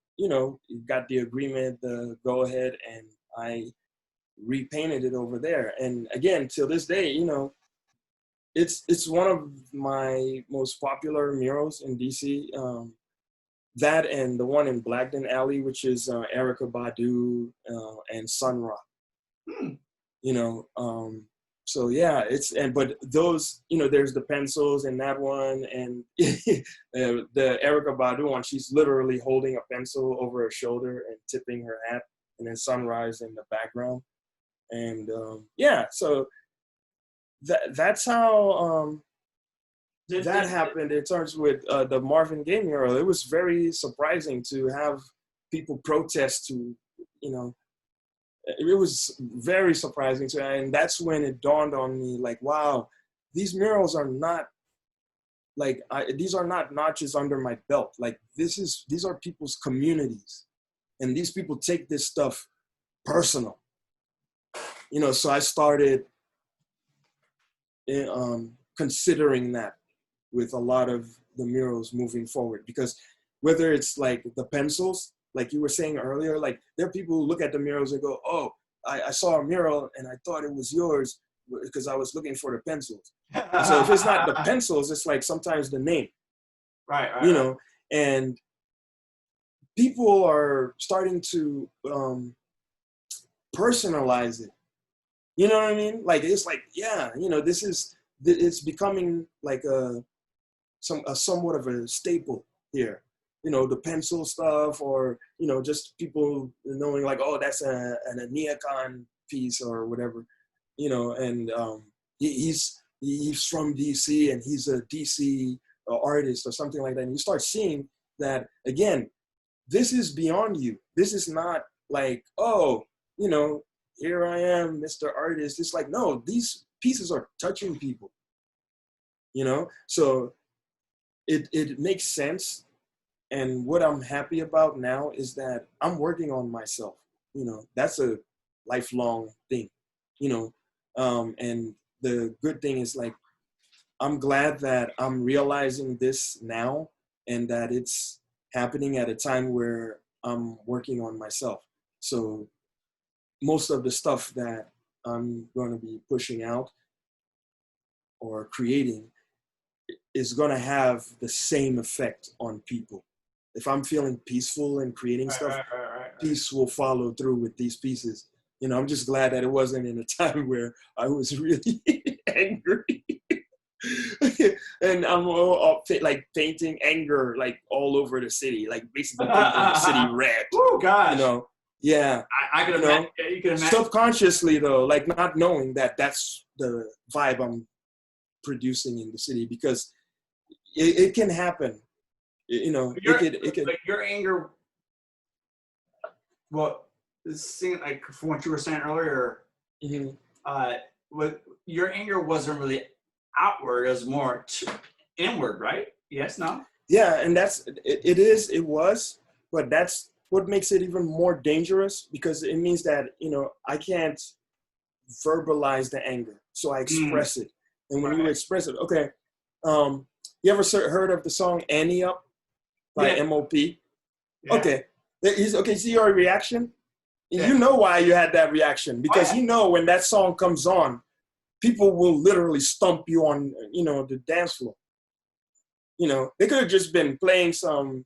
got the agreement, the go ahead, and I repainted it over there. And again, till this day, it's one of my most popular murals in DC. That and the one in Blagden Alley, which is Erykah Badu and Sun Ra. So yeah, but those, there's the pencils in that one, and the Erykah Badu one, she's literally holding a pencil over her shoulder and tipping her hat, and then sunrise in the background. And so that's how that happened in terms with the Marvin Gaye mural. It was very surprising to have people protest it was very surprising to me. And that's when it dawned on me, like, wow, these murals are not like, these are not notches under my belt. Like, these are people's communities. And these people take this stuff personal. So I started considering that with a lot of the murals moving forward, because whether it's like the pencils, like you were saying earlier, like there are people who look at the murals and go, oh, I saw a mural and I thought it was yours because I was looking for the pencils. So if it's not the pencils, it's like sometimes the name, right. And people are starting to personalize it. You know what I mean? Like, it's like, yeah, it's becoming like a somewhat of a staple here. The pencil stuff, or, just people knowing like, oh, that's an Aniekan piece or whatever, and he's from DC and he's a DC artist or something like that. And you start seeing that, again, this is beyond you. This is not like, oh, here I am, Mr. Artist. It's like, no, these pieces are touching people, So it makes sense. And what I'm happy about now is that I'm working on myself. That's a lifelong thing, and the good thing is, like, I'm glad that I'm realizing this now and that it's happening at a time where I'm working on myself. So most of the stuff that I'm going to be pushing out or creating is going to have the same effect on people. If I'm feeling peaceful and creating stuff, Right. peace will follow through with these pieces. I'm just glad that it wasn't in a time where I was really angry. And I'm all like painting anger like all over the city, like basically painting the city red. Oh gosh. Yeah. I can imagine. You can imagine. Subconsciously though, like not knowing that that's the vibe I'm producing in the city, because it can happen. It could. Like your anger. Well, seeing like from what you were saying earlier, what your anger wasn't really outward; it was more inward, right? Yes, no. Yeah, and it was, but that's what makes it even more dangerous, because it means that I can't verbalize the anger, so I express it, and when you express it, okay. You ever heard of the song "Annie Up" by M.O.P.? Yeah. Okay. See your reaction? Yeah. You know why you had that reaction, because when that song comes on, people will literally stomp you on, the dance floor. They could have just been playing some,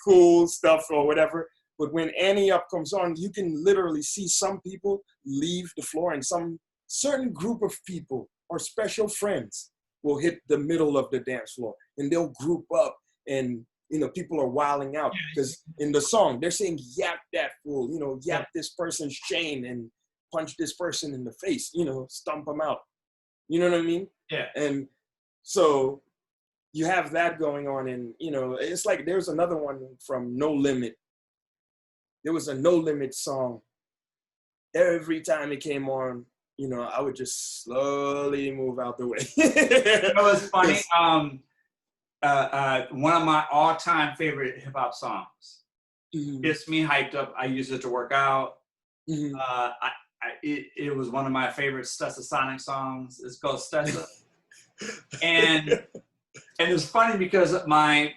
cool stuff or whatever. But when Annie Up comes on, you can literally see some people leave the floor, and some certain group of people or special friends will hit the middle of the dance floor, and they'll group up, and people are wilding out, because in the song they're saying yap that fool, yap this person's chain and punch this person in the face, stomp them out. You know what I mean? Yeah. And so you have that going on, and it's like there's another one from No Limit there was a No Limit song. Every time it came on, you know, I would just slowly move out the way. You know what's funny? One of my all-time favorite hip-hop songs gets me hyped up. I use it to work out. It was one of my favorite Stessa Sonic songs. It's called Stessa. And it's funny because my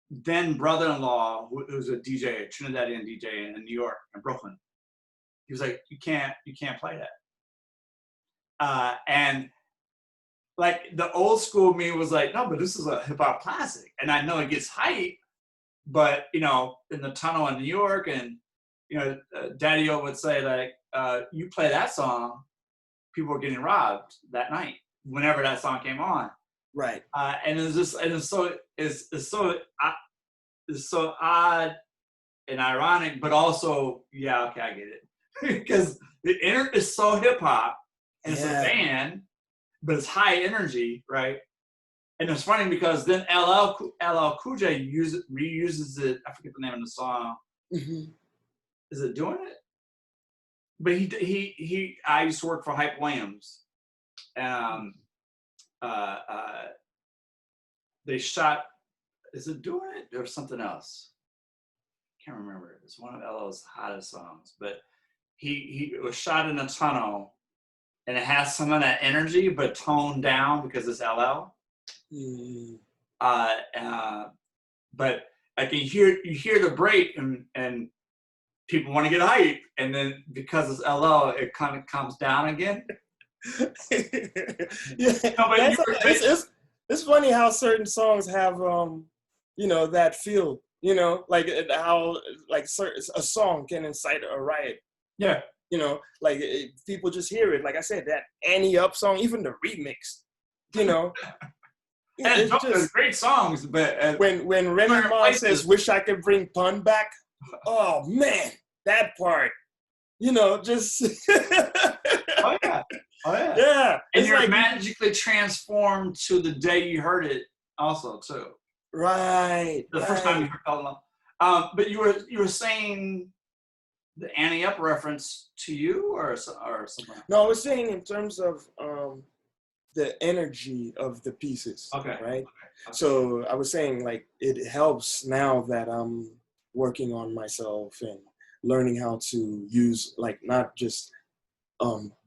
then brother-in-law, who's a DJ, a Trinidadian DJ in New York, in Brooklyn, he was like, you can't play that. And like the old school me was like, no, but this is a hip hop classic. And I know it gets hype, but you know, in the tunnel in New York, and you know, Daddy-O would say like, you play that song, people were getting robbed that night, whenever that song came on. Right. And it's so odd and ironic, but also, yeah, okay, I get it. Because the is so hip hop, and it's a band, but it's high energy, right? And it's funny because then LL Cool J reuses it. I forget the name of the song. Is it Doing It? But I used to work for Hype Williams. They shot. Is it Doing It or something else? Can't remember. It's one of LL's hottest songs, but he was shot in a tunnel, and it has some of that energy, but toned down because it's LL. But I can you hear the break, and people want to get hype, and then because it's LL, it kind of comes down again. It's funny how certain songs have you know, that feel, you know, like how like a song can incite a riot. Yeah. You know, like people just hear it. Like I said, that Annie Up song, even the remix, you know. And it's great songs, but when Remy Ma says, "Wish I could bring Pun back," oh man, that part, you know, just oh yeah, yeah. And you're like, magically transformed to the day you heard it, also too. Right. The first time you heard Pelham. But you were saying the Annie Up reference to you or something? No, I was saying in terms of the energy of the pieces. Okay. Right. Okay. So I was saying like it helps now that I'm working on myself and learning how to use like not just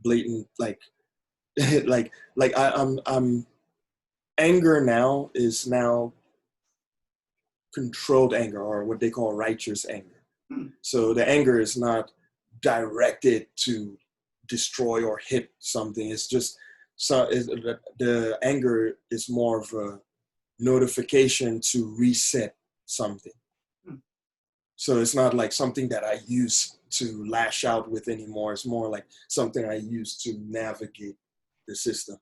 blatant like I'm anger now is now controlled anger, or what they call righteous anger. So the anger is not directed to destroy or hit something. It's just the anger is more of a notification to reset something. So it's not like something that I use to lash out with anymore. It's more like something I use to navigate the system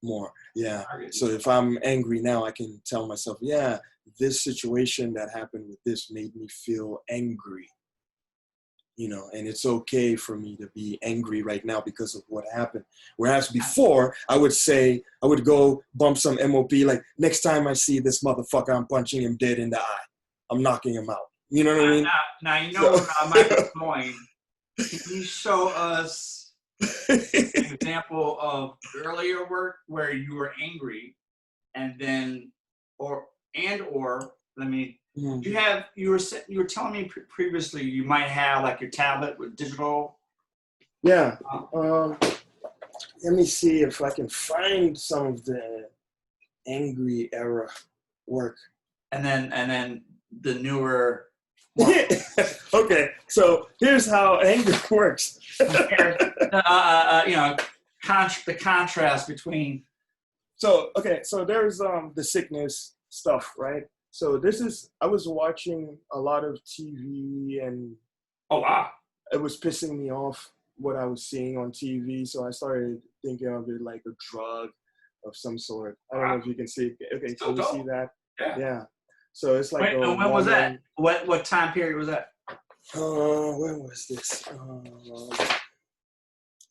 more. Yeah. So if I'm angry now, I can tell myself, yeah, this situation that happened with this made me feel angry. You know, and it's okay for me to be angry right now because of what happened. Whereas before, I would go bump some MOP, like, next time I see this motherfucker, I'm punching him dead in the eye. I'm knocking him out. You know what I mean? Now you know where Michael's going. Can you show us an example of earlier work where you were angry, and then, or let me. You were telling me previously you might have like your tablet with digital. Yeah. Let me see if I can find some of the angry era work. And then the newer. Okay, so here's how anger works. The contrast between. So there's the sickness stuff, right? So I was watching a lot of TV, and oh wow, it was pissing me off what I was seeing on TV. So I started thinking of it like a drug of some sort. I don't know if you can see. Okay, so you see that? Yeah. So it's like. When was that? What time period was that? When was this?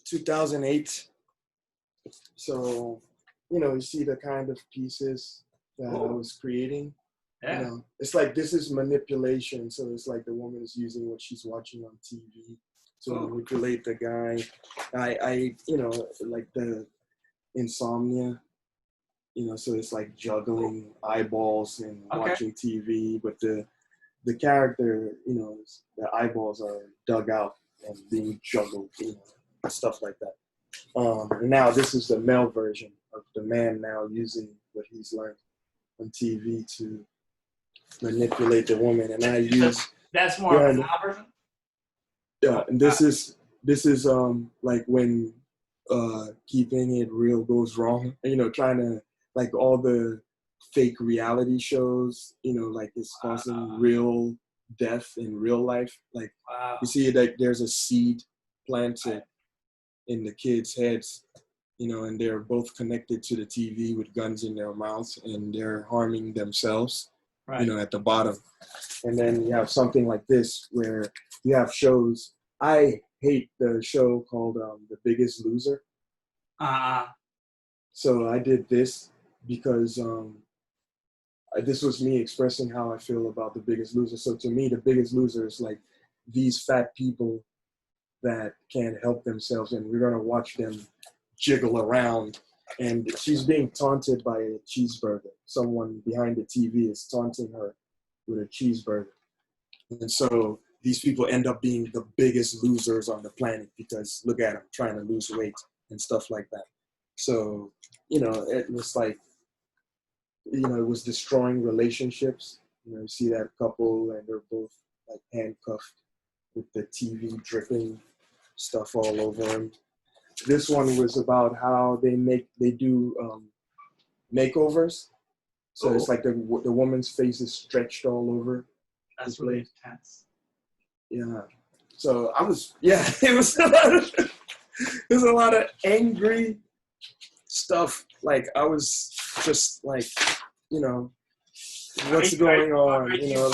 2008. So, you see the kind of pieces that I was creating. Yeah. You know, it's like this is manipulation. So it's like the woman is using what she's watching on TV to manipulate the guy. I you know, like the insomnia, you know, so it's like juggling eyeballs and watching TV, but the character, you know, the eyeballs are dug out and being juggled, you know, stuff like that. And now this is the male version of the man now using what he's learned on TV to manipulate the woman, and I use that's more of a male version. Yeah, and this is like when keeping it real goes wrong. You know, trying to like all the fake reality shows. You know, like it's causing real death in real life. Like you see that there's a seed planted in the kids' heads. You know, and they're both connected to the TV with guns in their mouths, and they're harming themselves. You know, at the bottom. And then you have something like this where you have shows. I hate the show called The Biggest Loser. So I did this because this was me expressing how I feel about The Biggest Loser. So to me, The Biggest Loser is like these fat people that can't help themselves, and we're going to watch them jiggle around. And she's being taunted by a cheeseburger. Someone behind the TV is taunting her with a cheeseburger. And so these people end up being the biggest losers on the planet because look at them trying to lose weight and stuff like that. So, you know, it was like, you know, it was destroying relationships. You know, you see that couple and they're both like handcuffed with the TV dripping stuff all over them. This one was about how they do makeovers. So it's like the woman's face is stretched all over. That's really intense. Yeah. So it was there's a lot of angry stuff. Like I was just like, you know, what's going on? You know,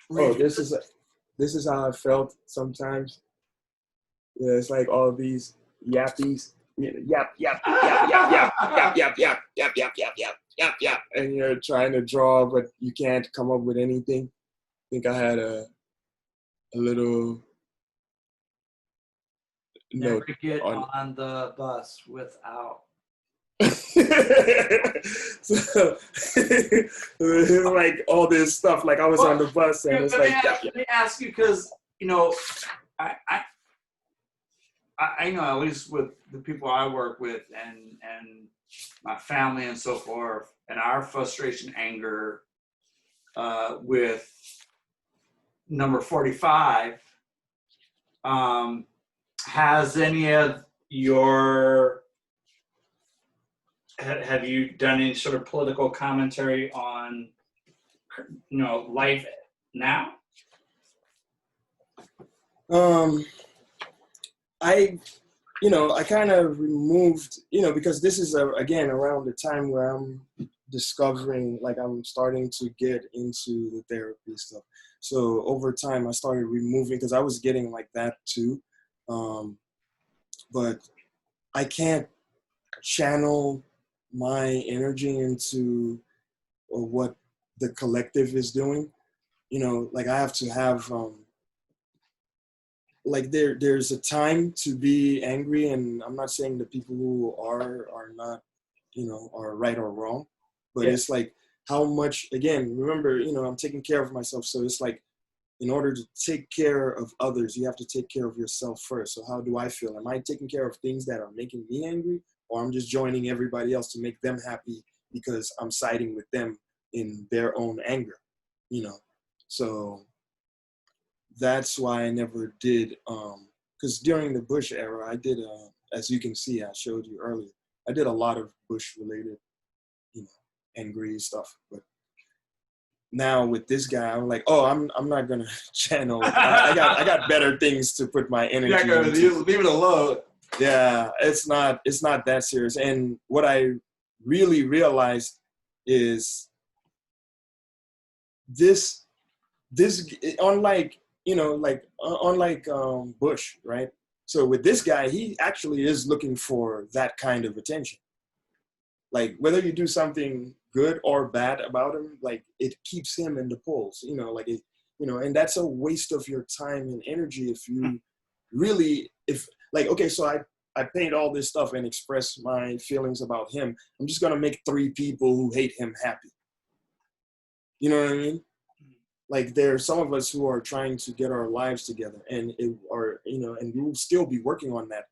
like this is how I felt sometimes. Yeah, it's like all these yappies, yap, yap, yap, yap, yap, yap, yap, yap, yap, yap, yap, yap, yap, yap, and you're trying to draw, but you can't come up with anything. I think I had a little note. Never get on the bus without. So, like all this stuff, like I was on the bus and it's like. Let me ask you, because you know, I know, at least with the people I work with and my family and so forth, and our frustration, anger with number 45, has any of your, have you done any sort of political commentary on, you know, life now? I kind of removed, because this is, again, around the time where I'm discovering, like I'm starting to get into the therapy stuff. So over time, I started removing, because I was getting like that too. But I can't channel my energy into what the collective is doing. Like I have to have, like there's a time to be angry, and I'm not saying the people who are not, are right or wrong, but It's like how much, again, remember, I'm taking care of myself. So it's like, in order to take care of others, you have to take care of yourself first. So how do I feel? Am I taking care of things that are making me angry, or I'm just joining everybody else to make them happy because I'm siding with them in their own anger, So that's why I never did, because during the Bush era, I did, as you can see, I showed you earlier, I did a lot of Bush-related, angry stuff. But now with this guy, I'm like, oh, I'm not gonna channel. I got better things to put my energy into. Leave it alone. Yeah, it's not that serious. And what I really realized is this unlike Bush, right? So with this guy, he actually is looking for that kind of attention, Like whether you do something good or bad about him, like it keeps him in the polls, like it, and that's a waste of your time and energy if you really, if like, okay, so I paint all this stuff and express my feelings about him. I'm just gonna make 3 people who hate him happy. You know what I mean? Like there are some of us who are trying to get our lives together, and and we will still be working on that,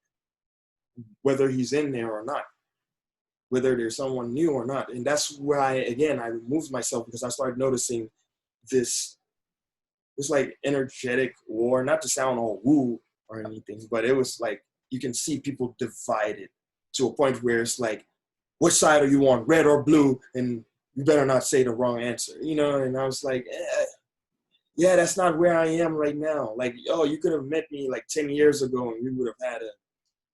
whether he's in there or not, whether there's someone new or not. And that's where I removed myself, because I started noticing this like energetic war, not to sound all woo or anything, but it was like, you can see people divided to a point where it's like, which side are you on, red or blue? And you better not say the wrong answer, and I was like, yeah, that's not where I am right now. Like, oh, you could have met me like 10 years ago and we would have had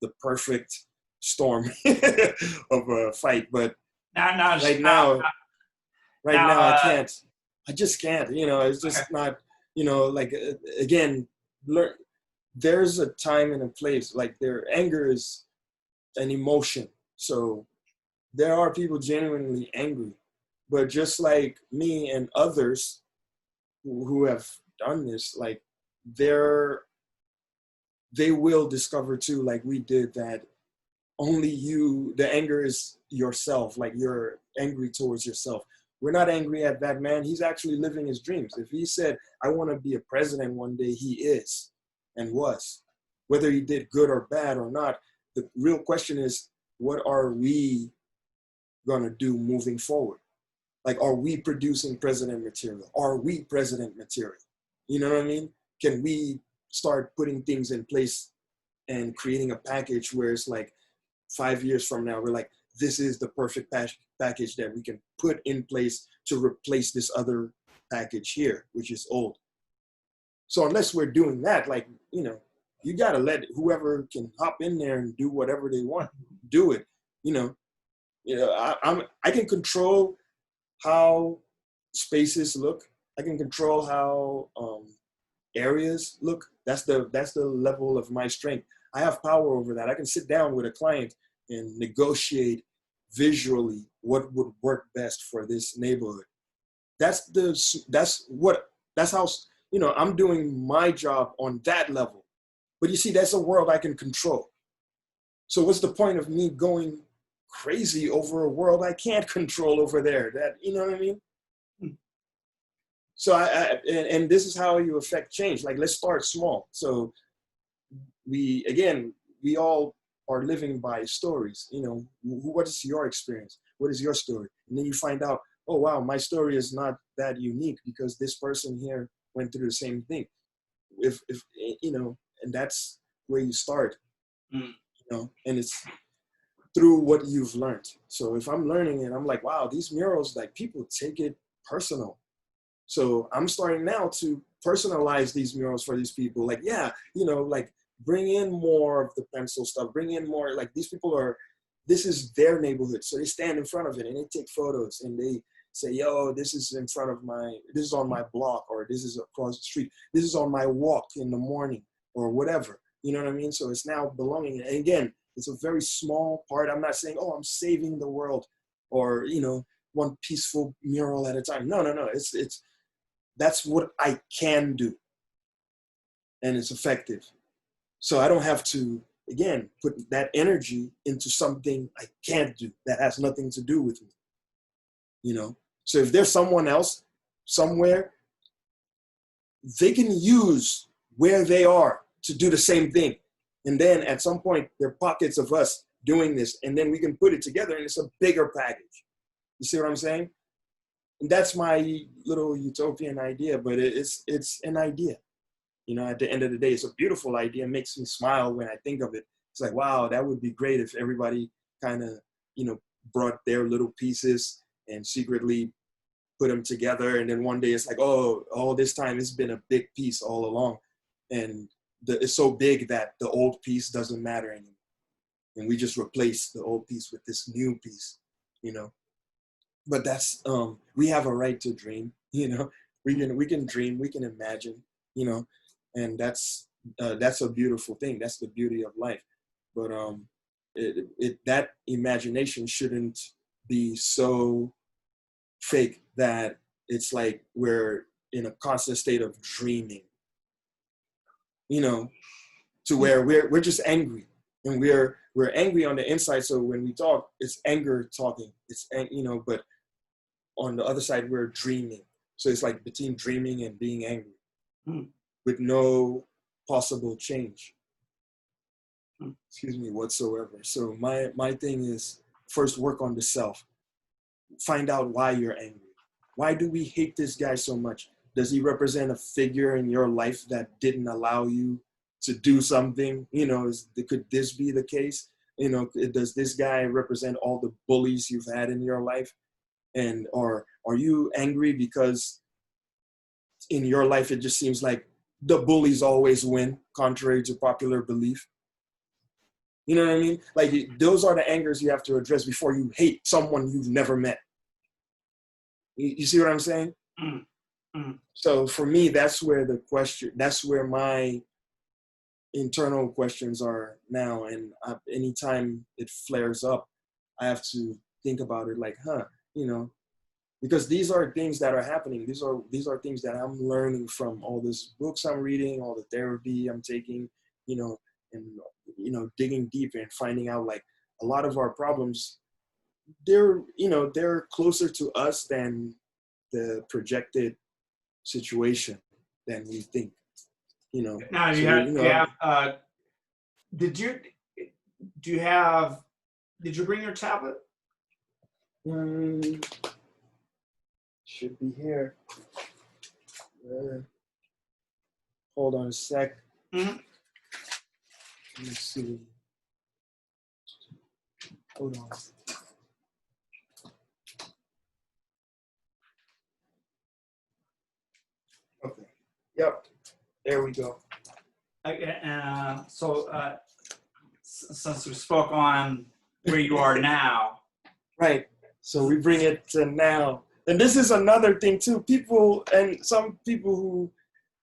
the perfect storm of a fight. But right now I can't. I just can't. It's just not. Like again, there's a time and a place. Like their anger is an emotion. So there are people genuinely angry, but just like me and others who have done this, like they will discover too, like we did, that only the anger is yourself, like you're angry towards yourself. We're not angry at that man. He's actually living his dreams. If he said, I want to be a president one day, he is and was. Whether he did good or bad or not, the real question is, what are we going to do moving forward? Like, are we producing president material? Are we president material? You know what I mean? Can we start putting things in place and creating a package where it's like 5 years from now, we're like, this is the perfect package that we can put in place to replace this other package here, which is old. So unless we're doing that, like, you got to let whoever can hop in there and do whatever they want, do it. I can control how spaces look. I can control how areas look. That's the level of my strength. I have power over that. I can sit down with a client and negotiate visually what would work best for this neighborhood. That's how I'm doing my job on that level. But you see, that's a world I can control. So what's the point of me going crazy over a world I can't control over there? That, you know what I mean? So and this is how you affect change. Like, let's start small. So we all are living by stories. What is your experience? What is your story? And then you find out, oh wow, my story is not that unique because this person here went through the same thing. If and that's where you start. And it's through what you've learned. So if I'm learning and I'm like, wow, these murals, like, people take it personal. So I'm starting now to personalize these murals for these people. Like, yeah, like, bring in more of the pencil stuff, bring in more, like, these people this is their neighborhood. So they stand in front of it and they take photos and they say, yo, this is on my block, or this is across the street. This is on my walk in the morning, or whatever. You know what I mean? So it's now belonging. And again, it's a very small part. I'm not saying, oh, I'm saving the world, or, one peaceful mural at a time. No. That's what I can do. And it's effective. So I don't have to, again, put that energy into something I can't do that has nothing to do with me. So if there's someone else somewhere, they can use where they are to do the same thing. And then at some point, there are pockets of us doing this, and then we can put it together and it's a bigger package. You see what I'm saying? And that's my little utopian idea, but it's an idea. At the end of the day, it's a beautiful idea. It makes me smile when I think of it. It's like, wow, that would be great if everybody kind of, brought their little pieces and secretly put them together. And then one day it's like, oh, all this time it's been a big piece all along. And it's so big that the old piece doesn't matter anymore. And we just replace the old piece with this new piece, But that's, we have a right to dream, we can dream, we can imagine, and that's a beautiful thing. That's the beauty of life. But that imagination shouldn't be so fake that it's like we're in a constant state of dreaming, you know, to where we're just angry, and we're angry on the inside. So when we talk, it's anger talking. You know, but on the other side, we're dreaming. So it's like between dreaming and being angry with no possible change, excuse me, whatsoever. So my thing is first work on the self. Find out why you're angry. Why do we hate this guy so much? Does he represent a figure in your life that didn't allow you to do something? You know, could this be the case? You know, does this guy represent all the bullies you've had in your life? Or are you angry because in your life it just seems like the bullies always win, contrary to popular belief? You know what I mean? Like, those are the angers you have to address before you hate someone you've never met. You see what I'm saying? So for me, that's where my internal questions are now. And anytime it flares up, I have to think about it like, you know, because these are things that are happening. These are things that I'm learning from all these books I'm reading, all the therapy I'm taking, you know, and, you know, digging deep and finding out like a lot of our problems, they're closer to us than the projected situation than we think, you know. Now, did you bring your tablet? Should be here. Hold on a sec. Let me see. Hold on. Okay. Yep. There we go. Since we spoke on where you are now. Right. So we bring it to now. And this is another thing too. Some people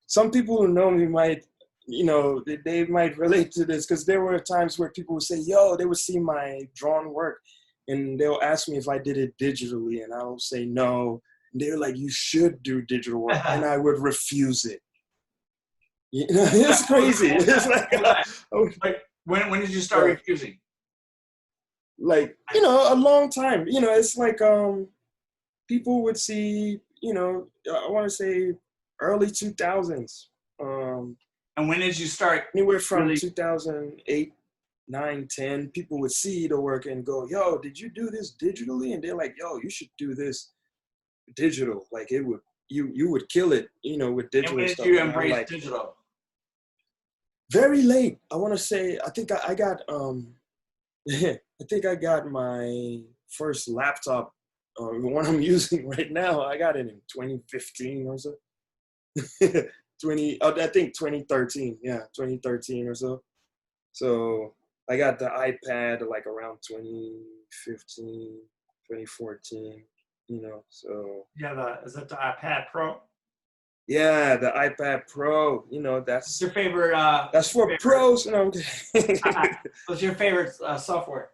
who know me might, you know, they might relate to this, because there were times where people would say, yo, they would see my drawn work and they'll ask me if I did it digitally, and I'll say no. And they're like, you should do digital work. And I would refuse it. You know, it's crazy. It's like, when did you start refusing? Like, you know, a long time. You know, it's like people would see, you know, I want to say early 2000s. And when did you start? Anywhere from 2008, 9, 10, people would see the work and go, yo, did you do this digitally? And they're like, yo, you should do this digital. Like, you would kill it, you know, with digital and when stuff. Did you embrace digital? Very late. I want to say, I think I got I think I got my first laptop, the one I'm using right now. I got it in 2015 or so. I think 2013. Yeah, 2013 or so. So I got the iPad like around 2015, 2014, you know, so. Yeah, is that the iPad Pro? Yeah, the iPad Pro, you know, that's your favorite. That's for pros. No, What's your favorite software?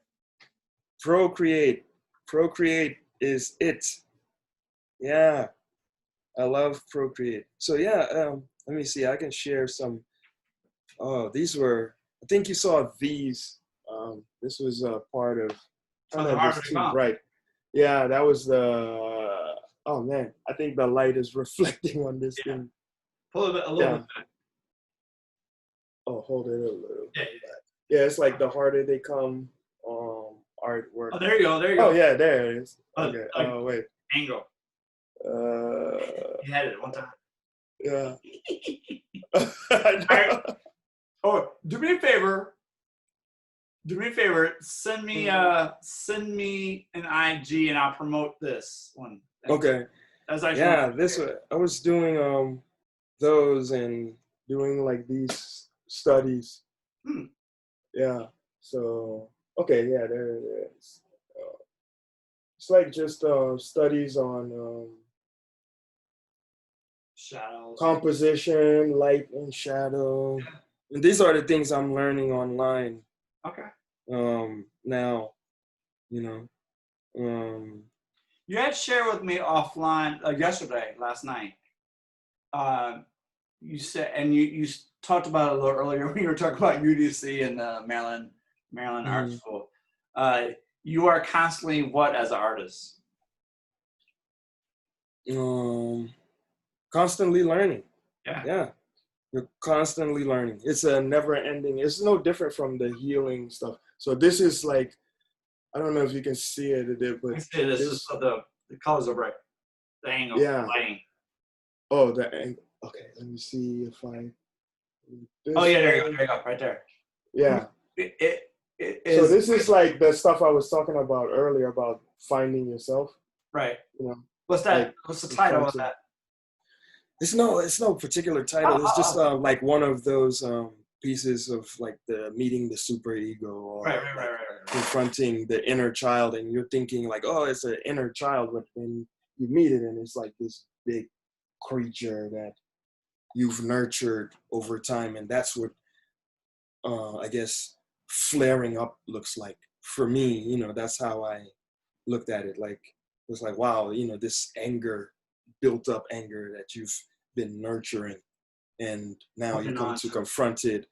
Procreate. Procreate is it. Yeah, I love Procreate. So yeah, let me see. I can share some. Oh, these were. I think you saw these. This was a part of. I don't know if it's too bright. Yeah, that was the. Oh man, I think the light is reflecting on this thing. Pull it a little bit back. Oh, hold it a little. Yeah, it's like the harder they come, artwork. Oh, there you go. There you go. Oh yeah, there it is. Okay. Oh wait. Angle. You had it one time. Yeah. Right. Oh, do me a favor. Send me an IG and I'll promote this one. Okay. This one, I was doing those and doing like these studies. Yeah. So okay, yeah, there it is. It's like just studies on shadows, composition, light and shadow. Yeah. And these are the things I'm learning online. Okay. Now, you know. Um, You had shared with me offline last night. Uh, you said, and you talked about it a little earlier when you were talking about UDC and Maryland Art mhm. School. Uh, you are constantly what as an artist? um, Constantly learning. Yeah. Yeah, you're constantly learning. It's a never ending. It's no different from the healing stuff. So this is like, I don't know if you can see it, I but say this is this, the colors are bright. The angle, yeah. lighting. Oh, the angle. Okay, let me see if I Oh this yeah, there you go. way. There you go. Right there. Yeah. It So is this is like the stuff I was talking about earlier about finding yourself. right. You know, What's that? like What's the title of confronting. that? It's no particular Oh, title. It's oh, just oh. like one of those pieces of like the meeting the super ego, Right, or right, right, like right, right. confronting the inner child, and you're thinking like, oh, it's an inner child, but when you meet it, and it's like this big creature that you've nurtured over time, and that's what I guess flaring up looks like for me. That's how I looked at it. Like it was like, wow, this anger, built up anger that you've been nurturing, and now you Holding come on to to confront it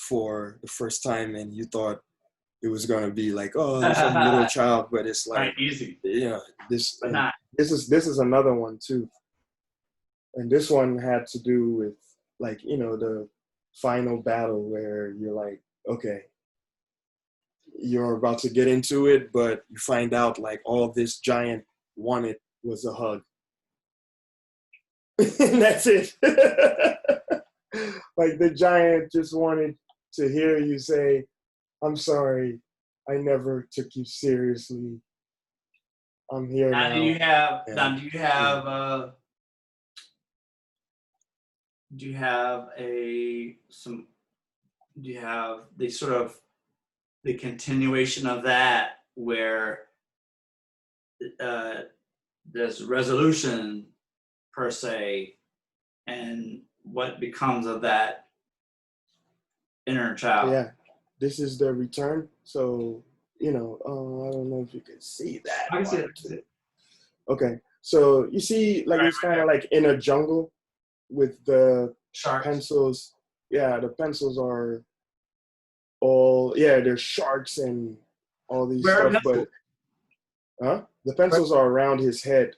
for the first time, and you thought it was gonna be like, oh, some little it. child, but it's Right, like, easy, this, but and not. this is another one too, and this one had to do with like the final battle where you're like, okay, you're about to get into it, but you find out like all this giant wanted was a hug. And that's it. Like the giant just wanted to hear you say, I'm sorry, I never took you seriously. I'm here Now do you now. have And do you have a some do you have the sort of the continuation of that where uh, there's resolution per se and what becomes of that inner child? yeah, this is the return. So, I don't know if you can see that I can see part. it. I can see it. Okay. So you see, like Right, it's kind of like in a jungle with the sharks. pencils. Yeah, the pencils are all, yeah, there's sharks and all these Where are stuff, pencils? but the pencils are around his head.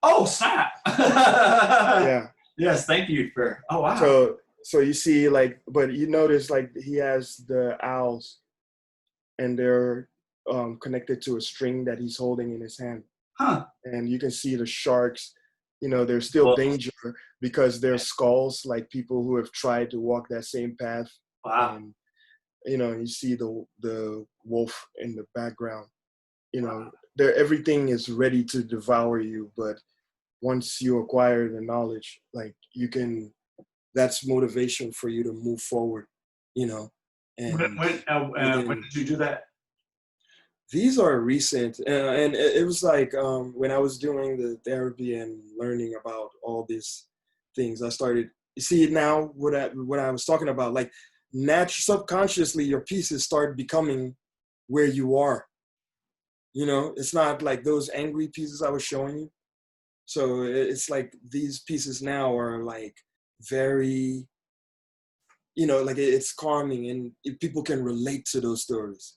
Oh, snap! Yeah. Yes, thank you for. Oh, wow. So you see, like, but you notice like he has the owls, and they're connected to a string that he's holding in his hand, Huh. and you can see the sharks. There's still Well, danger because their skulls, like people who have tried to walk that same path, wow. and you see the wolf in the background. Wow. Everything is ready to devour you, but once you acquire the knowledge, like you can, that's motivation for you to move forward, you know, and When within did you do that? these are recent, and it was like when I was doing the therapy and learning about all these things, I started, you see now what I was talking about, like subconsciously your pieces start becoming where you are. It's not like those angry pieces I was showing you. So it's like these pieces now are like very, like it's calming, and people can relate to those stories,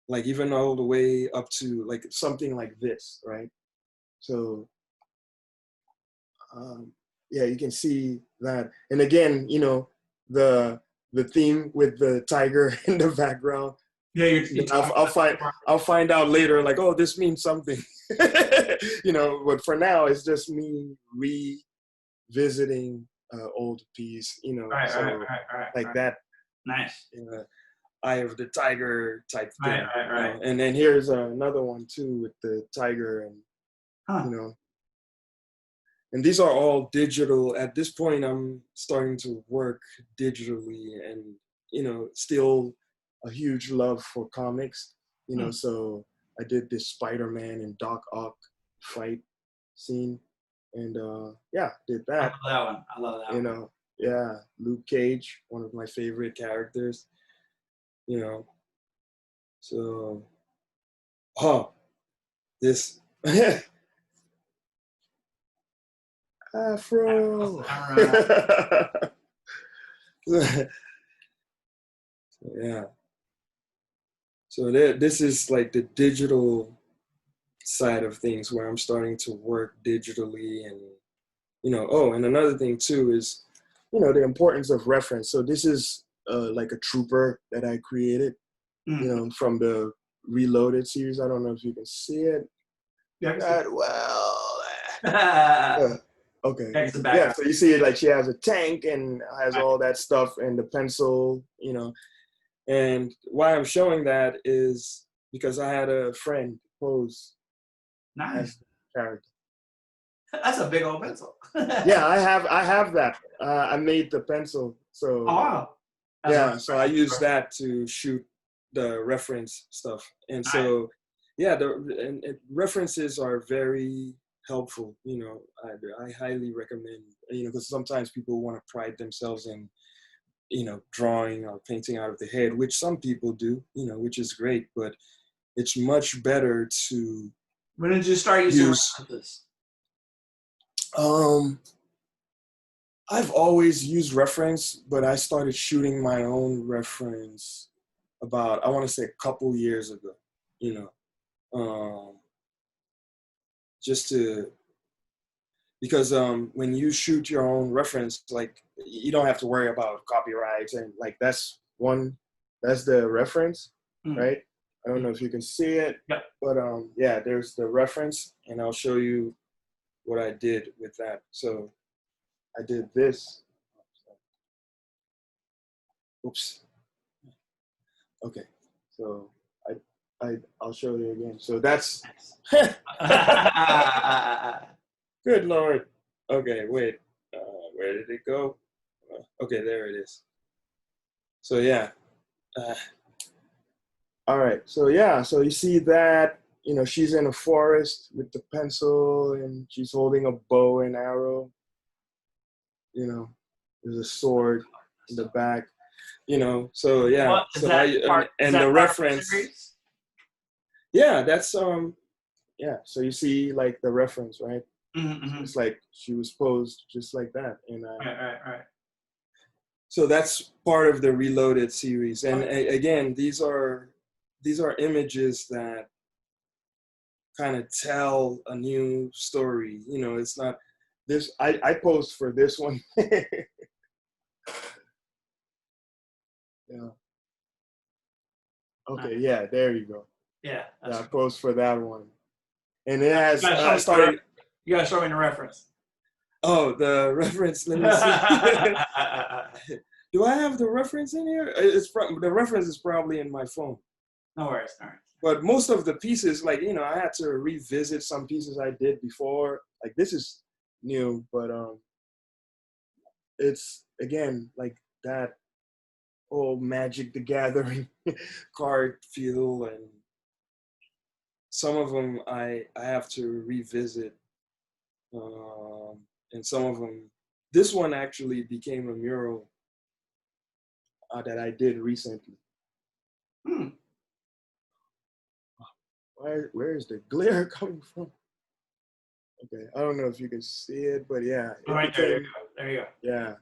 like even all the way up to like something like this, right? So yeah, you can see that. And again, the theme with the tiger in the background. Yeah, you talked I'll about find that. I'll find out later, like, oh, this means something. But for now, it's just me revisiting old piece. Right, right, So right, right, like right. that Nice. eye of the tiger type Right, thing. right, right. And then here's another one too with the tiger, and Huh. you know, and these are all digital. At this point, I'm starting to work digitally, and still a huge love for comics. Hmm. So I did this Spider-Man and Doc Ock fight scene, and yeah, did I that. love that one. I love that one. Yeah, Luke Cage, one of my favorite characters. you know, so oh, this Afro. Yeah. So this is like the digital side of things where I'm starting to work digitally, and oh, and another thing too is the importance of reference. So this is like a trooper that I created, from the Reloaded series. I don't know if you can see it. Yeah. Well. Okay. Yeah. So you see it, like she has a tank and has all that stuff and the pencil, And why I'm showing that is because I had a friend pose as the character. That's a big old pencil. Yeah, I have that. I made the pencil, so wow. So I used that to shoot the reference stuff, and so references are very helpful. I highly recommend. Because sometimes people want to pride themselves in drawing or painting out of the head, which some people do, which is great, but it's much better to. When did you start using references? I've always used reference, but I started shooting my own reference about, I want to say, a couple years ago, because when you shoot your own reference, like, you don't have to worry about copyrights, and like that's the reference, right? I don't know if you can see it, but there's the reference, and I'll show you what I did with that. So I did this. Oops. Okay, so I'll show you again. So that's good Lord. Okay, wait. Where did it go? Okay, there it is. So yeah. All right. So so you see that she's in a forest with the pencil, and she's holding a bow and arrow. There's a sword in the back. So yeah. What, so the reference. Yeah, that's So you see, like, the reference, right? So it's like she was posed just like that, and right. So that's part of the Reloaded series, and again, these are images that kind of tell a new story. It's not this. I posed for this one. Yeah. Okay. Yeah. There you go. Yeah. I posed for that one, and it has. I started. You gotta show me the reference. Oh, the reference. Let me see. Do I have the reference in here? The reference is probably in my phone. No worries. All right. But most of the pieces, like, I had to revisit some pieces I did before. Like, this is new, but it's, again, like that whole Magic the Gathering card feel, and some of them I have to revisit, and some of them. This one actually became a mural that I did recently. Where is the glare coming from? Okay, I don't know if you can see it, but yeah. There you go. Yeah.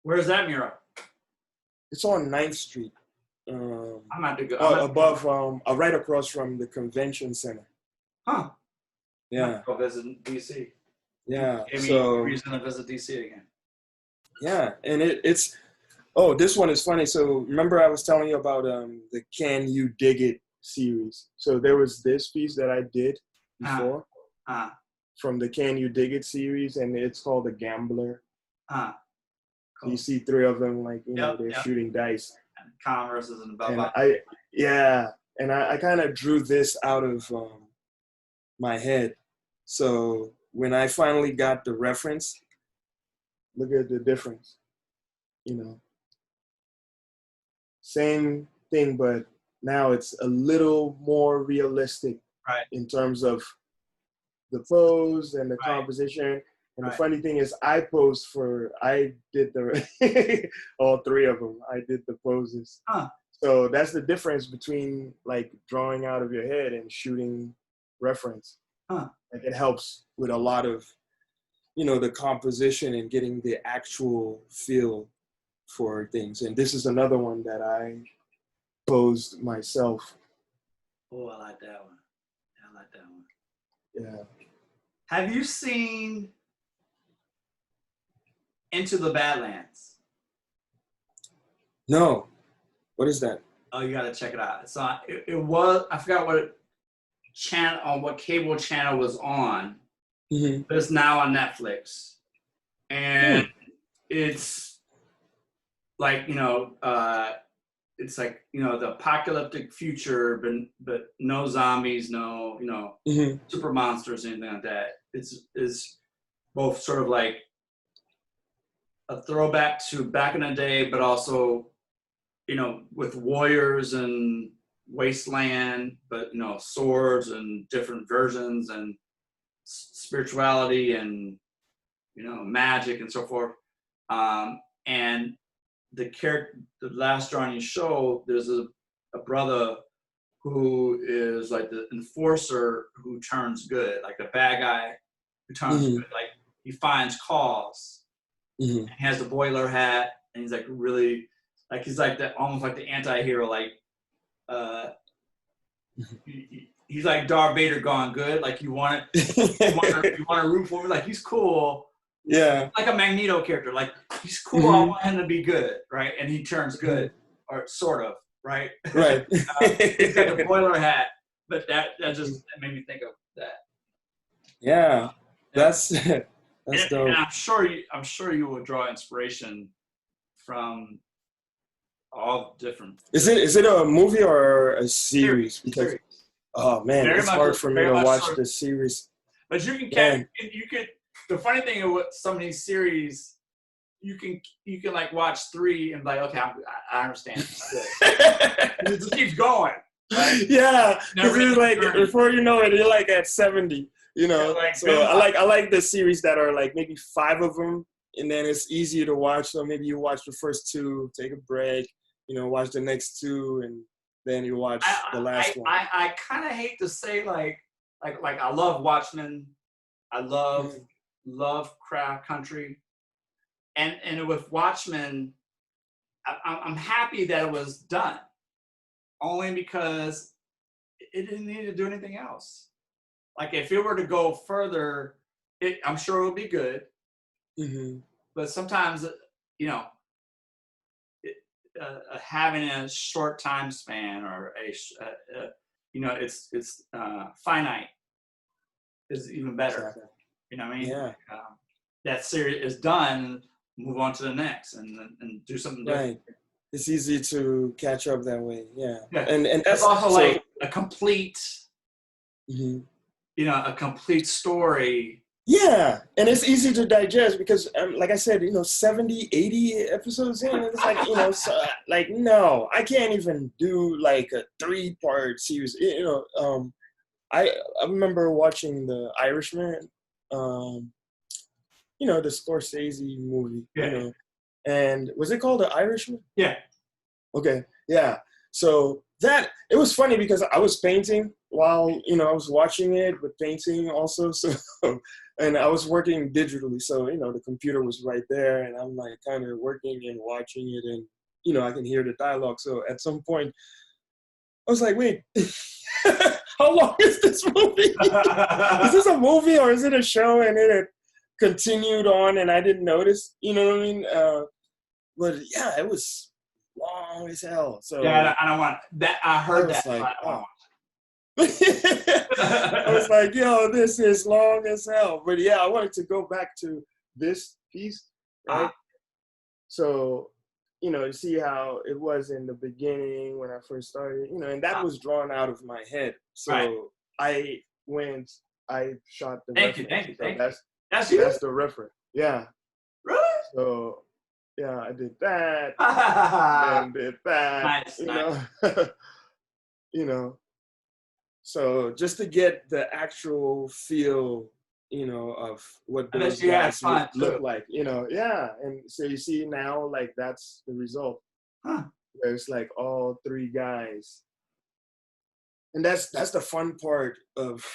Where's that mural? It's on 9th Street. I'm about to go. Above, right across from the convention center. Huh. Yeah. Go visit DC. Yeah. Give me a reason to visit DC again. Yeah, and it's. Oh, this one is funny. So remember, I was telling you about the Can You Dig It series. So there was this piece that I did before from the Can You Dig It series, and it's called The Gambler. Cool. So you see 3 of them, like, they're shooting dice. And Converse is in the bell. And I kind of drew this out of my head. So when I finally got the reference, look at the difference. Same thing, but now it's a little more realistic, right, in terms of the pose and the composition. And the funny thing is, I did all 3 of them. I did the poses. So that's the difference between like drawing out of your head and shooting reference. Huh. Like it helps with a lot of, the composition and getting the actual feel for things. And this is another one that I posed myself. Oh, I like that one. I like that one. Yeah. Have you seen Into the Badlands? No. What is that? Oh, you got to check it out. It's on. It was. I forgot what channel on what cable channel was on, Mm-hmm. but it's now on Netflix, and it's like it's like the apocalyptic future, but no zombies, no Mm-hmm. super monsters, anything like that. It's both sort of like a throwback to back in the day, but also with warriors and wasteland, but swords and different versions and spirituality and magic and so forth. And the last drawing you show, there's a brother who is like the enforcer who turns good, like the bad guy who turns Mm-hmm. good. Like he finds cause. Mm-hmm. And he has the boiler hat, and he's like really, like he's like almost like the anti-hero, like he's like Darth Vader gone good. Like you want to root for him. Like he's cool. Yeah. Like a Magneto character. Like he's cool. Mm-hmm. I want him to be good, right? And he turns good, or sort of, right? Right. He's got the boiler hat, but that made me think of that. Yeah, that's dope. And I'm sure you will draw inspiration from all different. Is it a movie or a series? Because oh man, very it's hard for me to watch the series. But you can the funny thing with some of these series, you can like watch 3 and be like, okay, I understand. It just keeps going. Right? Yeah, because it's like before you know it, you're like at 70. So I like the series that are like maybe 5 of them, and then it's easier to watch. So maybe you watch the first 2, take a break, watch the next 2, and then you watch the last one. I kind of hate to say like I love Watchmen, I love Lovecraft Country, and with Watchmen, I'm happy that it was done, only because it didn't need to do anything else. Like if it were to go further, I'm sure it would be good. Mm-hmm. But sometimes, having a short time span or it's finite is even better. Exactly. You know what I mean? Yeah. That series is done, move on to the next and do something different. Right. It's easy to catch up that way. Yeah. And that's also like a complete. Mm-hmm. A complete story. Yeah, and it's easy to digest because, like I said, 70, 80 episodes in, and it's like, so, like, no, I can't even do like a 3-part series. I remember watching The Irishman, the Scorsese movie, and was it called The Irishman? Yeah. Okay, yeah. So it was funny because I was painting while, I was watching it, but painting also. So, and I was working digitally. So, the computer was right there and I'm like kind of working and watching it and, I can hear the dialogue. So at some point I was like, wait, how long is this movie? Is this a movie or is it a show? And then it continued on and I didn't notice, you know what I mean? But yeah, it was long as hell. So yeah, I don't want that. I heard that. Like, oh. I was like, yo, this is long as hell. But yeah, I wanted to go back to this piece, right? So, to see how it was in the beginning when I first started, and that was drawn out of my head. So I shot the reference. Thank you. That's the reference. Yeah. Really? So yeah, I did that. And did that. Nice. So just to get the actual feel, of what those guys look like, yeah. And so you see now, like that's the result. Huh. where it's like all three guys. And that's the fun part of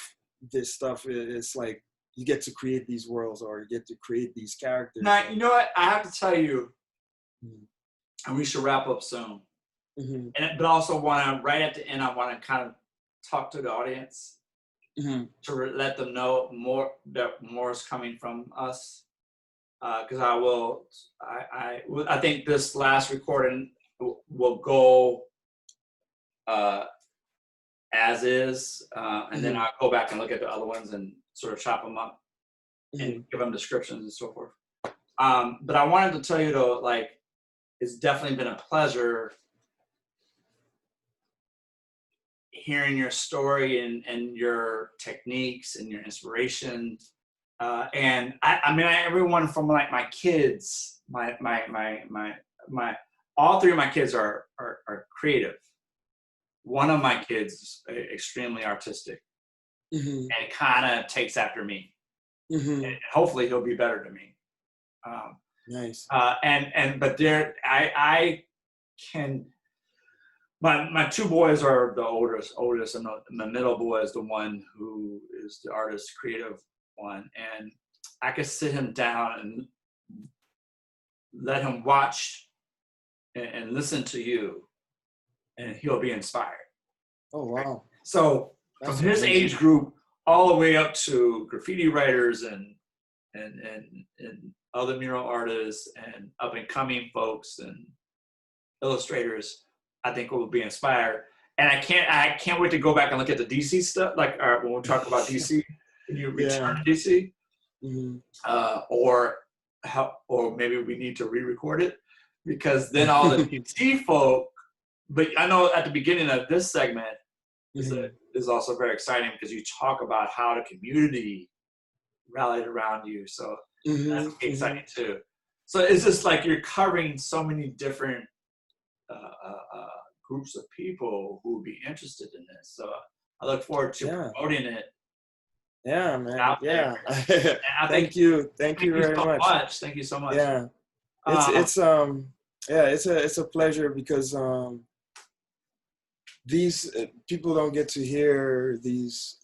this stuff. It's like you get to create these worlds, or you get to create these characters. Now, you know what? I have to tell you, Mhm. and we should wrap up soon. Mm-hmm. But also right at the end, I want to kind of talk to the audience Mm-hmm. to let them know that more is coming from us. Because I think this last recording will go as is, and then I'll go back and look at the other ones and sort of chop them up and give them descriptions and so forth. But I wanted to tell you though, like, it's definitely been a pleasure hearing your story and your techniques and your inspiration. And I mean, everyone from like my kids, my all three of my kids are creative. One of my kids is extremely artistic, and it kind of takes after me. And hopefully he'll be better than me. Nice. But I can. My two boys are the oldest, and the middle boy is the one who is the artist, creative one. And I could sit him down and let him watch and listen to you, and he'll be inspired. Oh, wow. So That's from his amazing. age group all the way up to graffiti writers and other mural artists and up and coming folks and illustrators, I think will be inspired. And I can't wait to go back and look at the DC stuff. Like when we talk about DC, when you return to DC, or maybe we need to re-record it, because then all the DC folk. But I know at the beginning of this segment is also very exciting because you talk about how the community rallied around you. So that's exciting too. So it's just like you're covering so many different groups of people who would be interested in this. So I look forward to promoting it. Yeah, man. Yeah. Thank you very much. Thank you so much. Yeah. It's a pleasure because these people don't get to hear these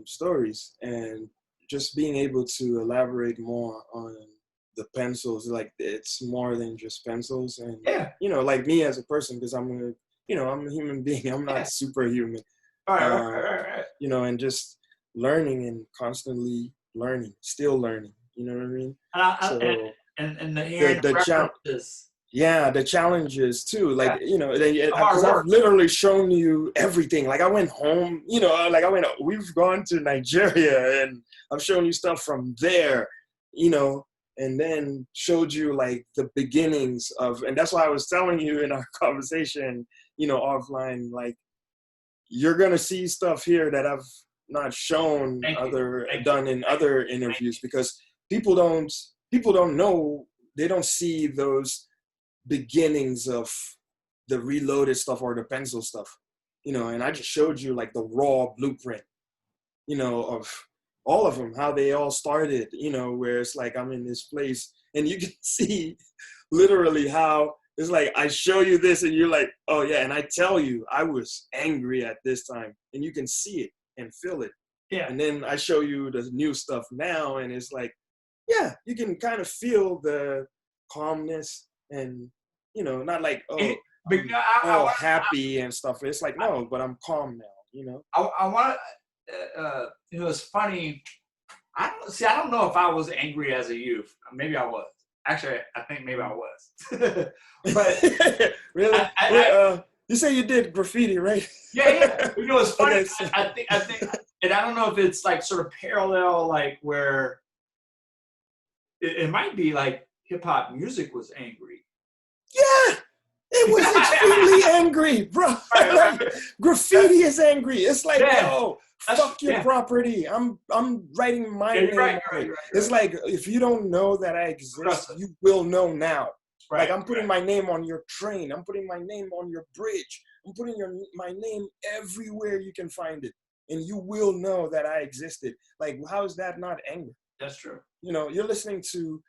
stories, and just being able to elaborate more on the pencils, like it's more than just pencils. And like me as a person, because I'm a human being. I'm not superhuman. Right. And just learning and constantly learning, still learning. You know what I mean? And the references. Yeah, the challenges too. Like, because I've literally shown you everything. Like I went home, we've gone to Nigeria and I've shown you stuff from there, and then showed you like the beginnings of, and that's why I was telling you in our conversation, offline, like you're going to see stuff here that I've not shown done in other interviews, because people don't know, they don't see those beginnings of the reloaded stuff or the pencil stuff, and I just showed you like the raw blueprint, of all of them, how they all started, where it's like I'm in this place and you can see literally how it's like I show you this and you're like, oh yeah, and I tell you I was angry at this time and you can see it and feel it. Yeah. And then I show you the new stuff now and it's like, yeah, you can kind of feel the calmness and, not like, I'm happy and stuff. It's like, no, but I'm calm now, I want to, it's funny. I don't know if I was angry as a youth. Maybe I was. Actually, I think maybe I was. But really? You say you did graffiti, right? Yeah. It's funny. Okay. I think, and I don't know if it's like sort of parallel, like where it might be like hip hop music was angry. Yeah. It was extremely angry, bro. Like, graffiti is angry. It's like, yo, fuck your property. I'm writing my name. Right. It's like, if you don't know that I exist, you will know now. Right, like I'm putting my name on your train. I'm putting my name on your bridge. I'm putting my name everywhere you can find it. And you will know that I existed. Like, how is that not anger? That's true. You're listening to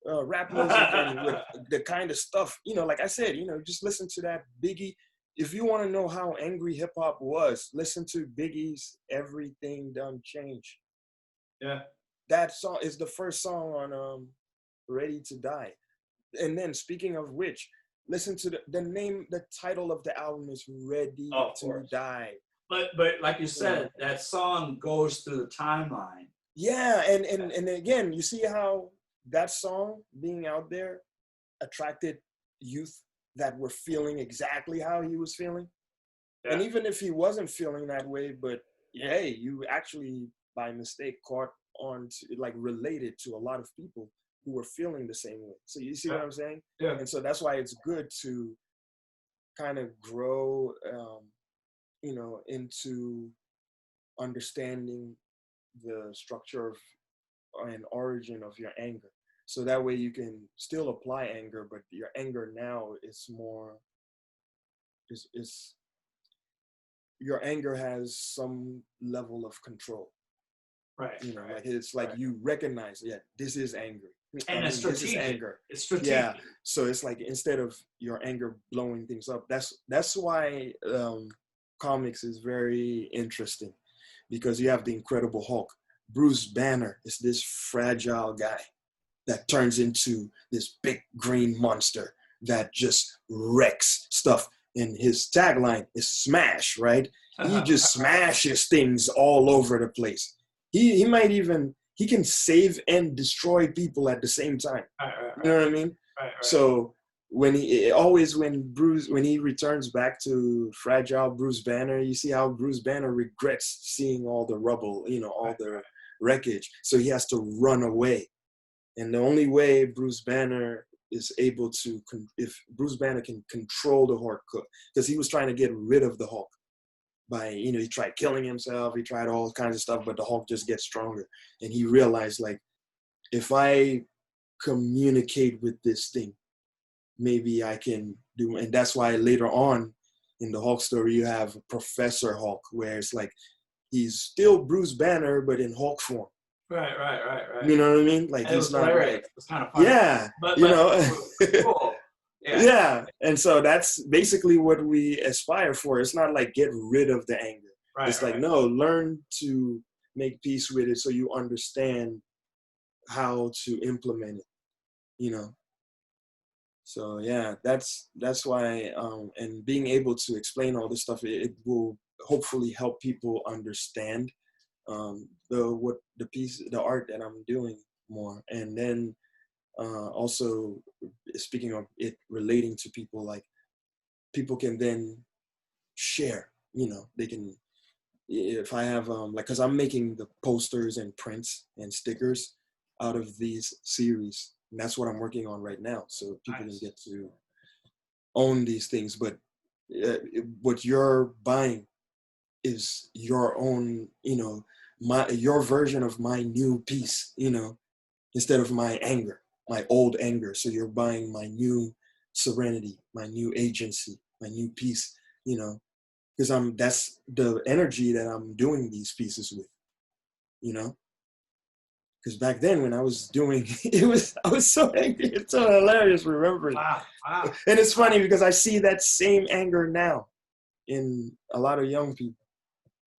rap music and with the kind of stuff, like I said, just listen to that Biggie. If you want to know how angry hip hop was, listen to Biggie's "Everything Done Change." Yeah. That song is the first song on "Ready to Die." And then, speaking of which, listen to the title of the album is "Ready to Die." But like you said, that song goes through the timeline. Yeah, and again, you see how that song being out there attracted youth that were feeling exactly how he was feeling. Yeah. And even if he wasn't feeling that way, but hey, you actually by mistake caught on to, like, related to a lot of people who were feeling the same way. So you see what I'm saying? Yeah. And so that's why it's good to kind of grow, into understanding the structure of and origin of your anger. So that way you can still apply anger, but your anger now is more, your anger has some level of control. Right. Like it's like you recognize, this is anger. And it's strategic. This is anger. It's strategic. Yeah. So it's like instead of your anger blowing things up, that's why comics is very interesting, because you have the Incredible Hulk. Bruce Banner is this fragile guy that turns into this big green monster that just wrecks stuff. And his tagline is "Smash," right? He just smashes things all over the place. He can save and destroy people at the same time. Right. You know what I mean? Right. So when he returns back to fragile Bruce Banner, you see how Bruce Banner regrets seeing all the rubble, all the wreckage. So he has to run away. And the only way Bruce Banner is able to, if Bruce Banner can control the Hulk, because he was trying to get rid of the Hulk by, he tried killing himself, he tried all kinds of stuff, but the Hulk just gets stronger. And he realized, like, if I communicate with this thing, maybe I can do, and that's why later on in the Hulk story, you have Professor Hulk, where it's like, he's still Bruce Banner, but in Hulk form. Right. You know what I mean? Like, he's not like, it's kind of funny. Yeah, but cool. Yeah. And so that's basically what we aspire for. It's not like get rid of the anger. Right, it's like, no, learn to make peace with it so you understand how to implement it, So yeah, that's why, and being able to explain all this stuff, it will hopefully help people understand the art that I'm doing more. And then also, speaking of it relating to people, like, people can then share, they can, if I have because I'm making the posters and prints and stickers out of these series, and that's what I'm working on right now, so people can get to own these things. But what you're buying is your own, your version of my new piece, instead of my anger, my old anger. So you're buying my new serenity, my new agency, my new peace, because that's the energy that I'm doing these pieces with, because back then when I was doing I was so angry. It's so hilarious remembering. Wow. And it's funny because I see that same anger now in a lot of young people.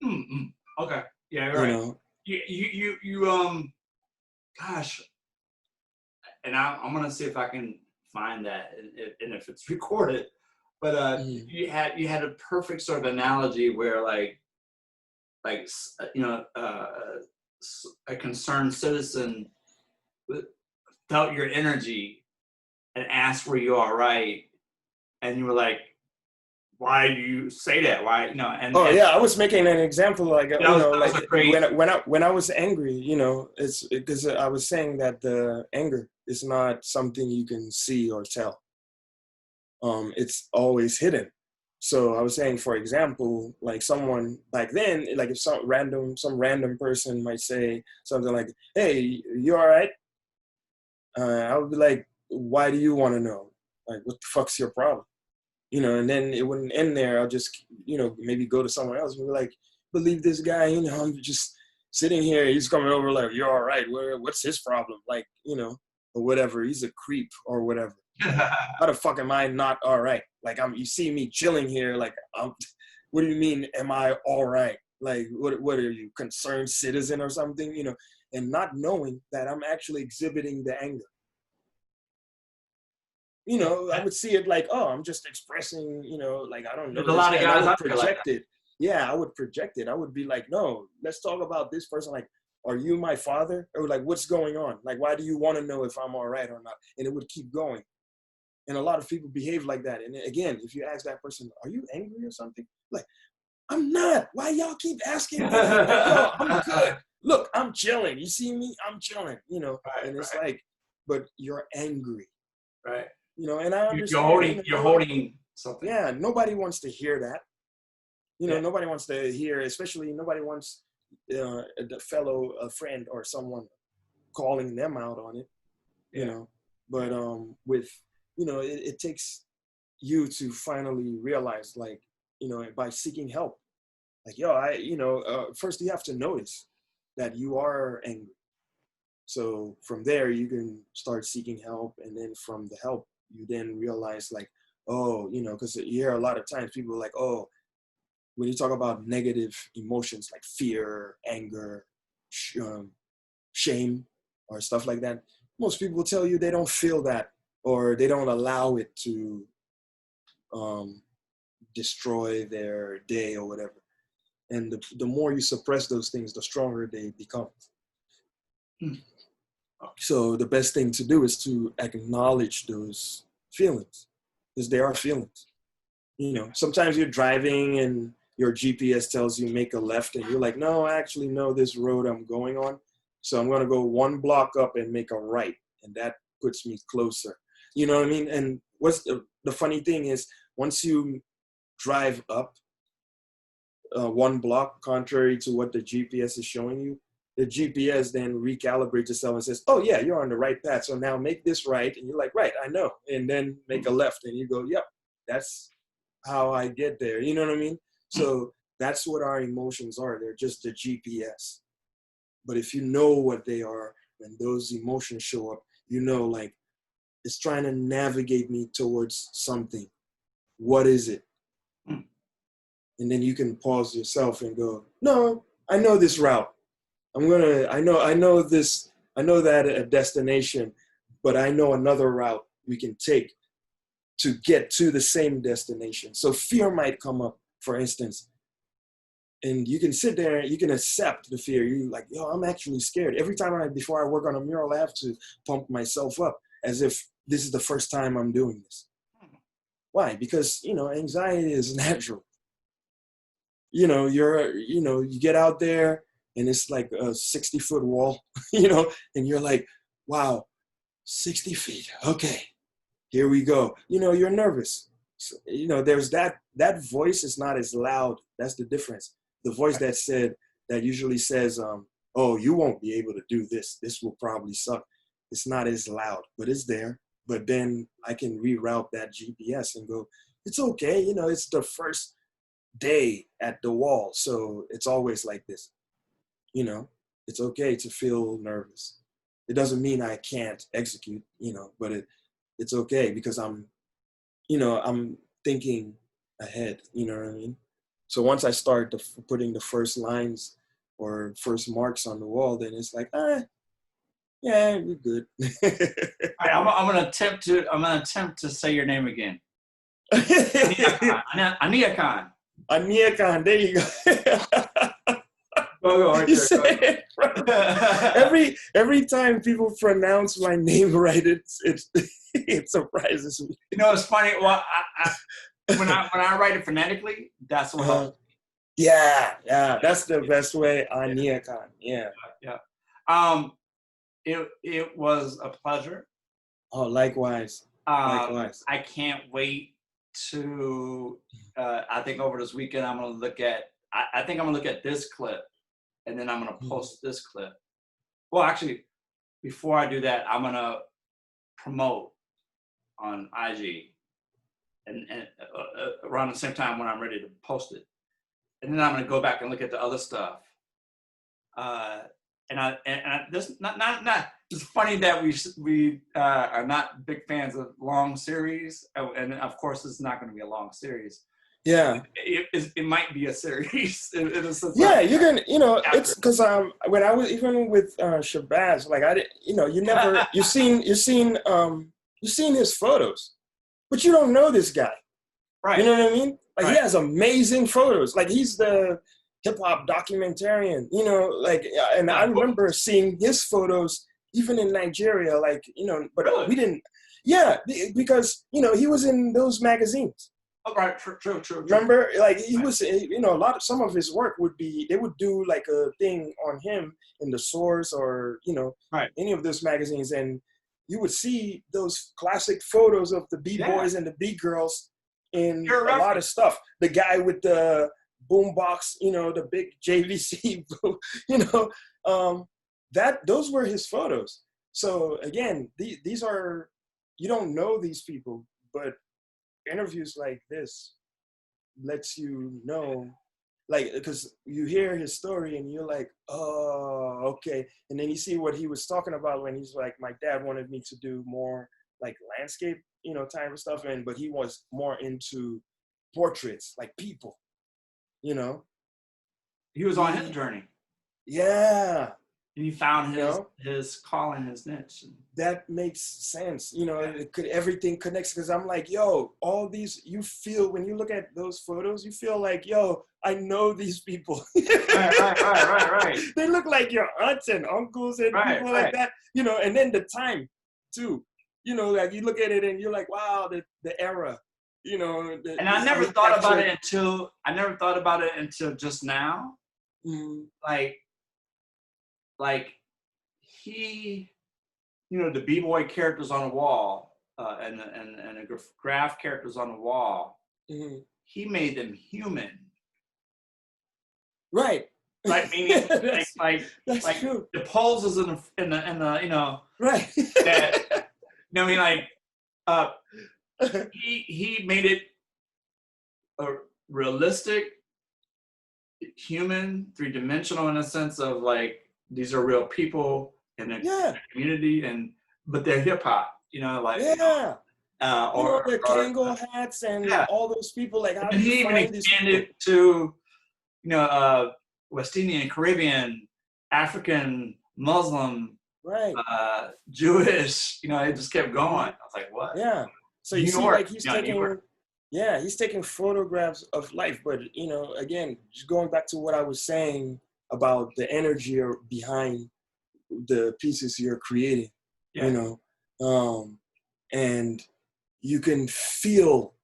Mm-hmm. Okay. Yeah, you're right. You gosh, and I'm gonna see if I can find that, and if it's recorded. But you had a perfect sort of analogy where like a concerned citizen felt your energy and asked were you all right, and you were like, why do you say that? Why, I was making an example, like, when I was angry, it's because I was saying that the anger is not something you can see or tell. It's always hidden. So I was saying, for example, like someone back then, like if some random person might say something like, "Hey, you all right?" I would be like, "Why do you want to know? Like, what the fuck's your problem?" And then it wouldn't end there. I'll just, maybe go to someone else and be like, "Believe this guy, I'm just sitting here. He's coming over like, you're all right. What's his problem?" Like, or whatever. He's a creep or whatever. How the fuck am I not all right? Like you see me chilling here. Like what do you mean? Am I all right? Like what are you, concerned citizen or something? You know, and not knowing that I'm actually exhibiting the anger. You know, I would see it like, oh, I'm just expressing, you know, like, I don't know. There's a lot of guys I would out there like project it. Yeah, I would project it. I would be like, no, let's talk about this person. Like, are you my father? Or like, what's going on? Like, why do you want to know if I'm all right or not? And it would keep going. And a lot of people behave like that. And again, if you ask that person, are you angry or something? Like, I'm not. Why y'all keep asking me? Like, yo, I'm good. Look, I'm chilling. You see me? I'm chilling. You know, Right, and it's right. like, but you're angry. Right. You know, and I understand. You're holding something. Yeah, nobody wants to hear that. You know, Yeah. nobody wants to hear, especially nobody wants a friend or someone calling them out on it. You know, but with, you know, it takes you to finally realize, like, you know, by seeking help, like, yo, first you have to notice that you are angry. So from there, you can start seeking help. And then from the help, you then realize, like, oh, you know, because you hear a lot of times people are like, oh, when you talk about negative emotions like fear, anger, shame, or stuff like that, most people will tell you they don't feel that, or they don't allow it to destroy their day or whatever. And the more you suppress those things, the stronger they become. So the best thing to do is to acknowledge those feelings, because they are feelings. You know, sometimes you're driving and your GPS tells you make a left, and you're like, no, I actually know this road I'm going on. So I'm going to go one block up and make a right. And that puts me closer. You know what I mean? And what's the funny thing is, once you drive up one block, contrary to what the GPS is showing you, the GPS then recalibrates itself and says, oh yeah, you're on the right path. So now make this right. And you're like, right, I know. And then make a left. And you go, yep, that's how I get there. You know what I mean? So that's what our emotions are. They're just the GPS. But if you know what they are, when those emotions show up, you know, like, it's trying to navigate me towards something. What is it? And then you can pause yourself and go, no, I know this route. I know that destination, but I know another route we can take to get to the same destination. So fear might come up, for instance, and you can sit there and you can accept the fear. You like, yo, I'm actually scared. Every time before I work on a mural, I have to pump myself up as if this is the first time I'm doing this. Why? Because, you know, anxiety is natural. You know, you get out there and it's like a 60-foot wall, you know, and you're like, wow, 60 feet. Okay, here we go. You know, you're nervous. So, you know, there's that voice is not as loud. That's the difference. The voice that usually says, oh, you won't be able to do this. This will probably suck. It's not as loud, but it's there. But then I can reroute that GPS and go, it's okay. You know, it's the first day at the wall. So it's always like this. You know, it's okay to feel nervous. It doesn't mean I can't execute, you know, but it's okay because I'm thinking ahead, you know what I mean? So once I start putting the first lines or first marks on the wall, then it's like, yeah, we're good. All right, I'm gonna attempt to say your name again. Aniekan. Aniekan, there you go. Go right You there. say it right. Every time people pronounce my name right, it surprises me. You know, it's funny. Well, when I write it phonetically, that's what helps. Yeah, that's the best way. Aniekan, yeah. It was a pleasure. Oh, likewise. Likewise. I can't wait to. I think over this weekend I'm gonna look at. I think I'm gonna look at this clip, and then I'm gonna post this clip. Well, actually, before I do that, I'm gonna promote on IG, and around the same time when I'm ready to post it, and then I'm gonna go back and look at the other stuff. this not. It's funny that we are not big fans of long series, and of course, it's not going to be a long series. Yeah. It might be a series. Yeah, you can, chapter. it's because when I was even with Shabazz, like I didn't, you never, you've seen his photos, but you don't know this guy. Right. You know what I mean? Like Right. He has amazing photos. Like he's the hip hop documentarian, and I remember seeing his photos even in Nigeria, but Really? we didn't, yeah, because, he was in those magazines. Oh, right, true. Remember, like he was, some of his work they would do like a thing on him in the Source or, right. any of those magazines. And you would see those classic photos of the B-boys and the B-girls in a lot of stuff. The guy with the boombox, the big JVC, those were his photos. So again, these are, you don't know these people, but interviews like this lets you know, because you hear his story and you're like, oh, okay. And then you see what he was talking about when he's like, my dad wanted me to do more like landscape, type of stuff. But he was more into portraits, like people, He was on his journey. Yeah. He found his calling, his niche. That makes sense. Everything connects, because I'm like, yo, all these, you feel, when you look at those photos, you feel like, yo, I know these people. Right. They look like your aunts and uncles and people like that, and then the time too, like you look at it and you're like, wow, the era, and I never thought about it until just now. Mm-hmm. Like he, the B-boy characters on the wall, and the graph characters on the wall, mm-hmm. He made them human. Right. Right. Meaning, that's true. The poses in the right. That, he made it a realistic, human, three-dimensional, in a sense of like, these are real people in the community, but they're hip hop, the Kango hats and all those people. Like, how and he even expanded to, West Indian, Caribbean, African, Muslim, right, Jewish. It just kept going. I was like, what? Yeah. So you see, like he's taking photographs of life, but again, just going back to what I was saying about the energy behind the pieces you're creating, and you can feel,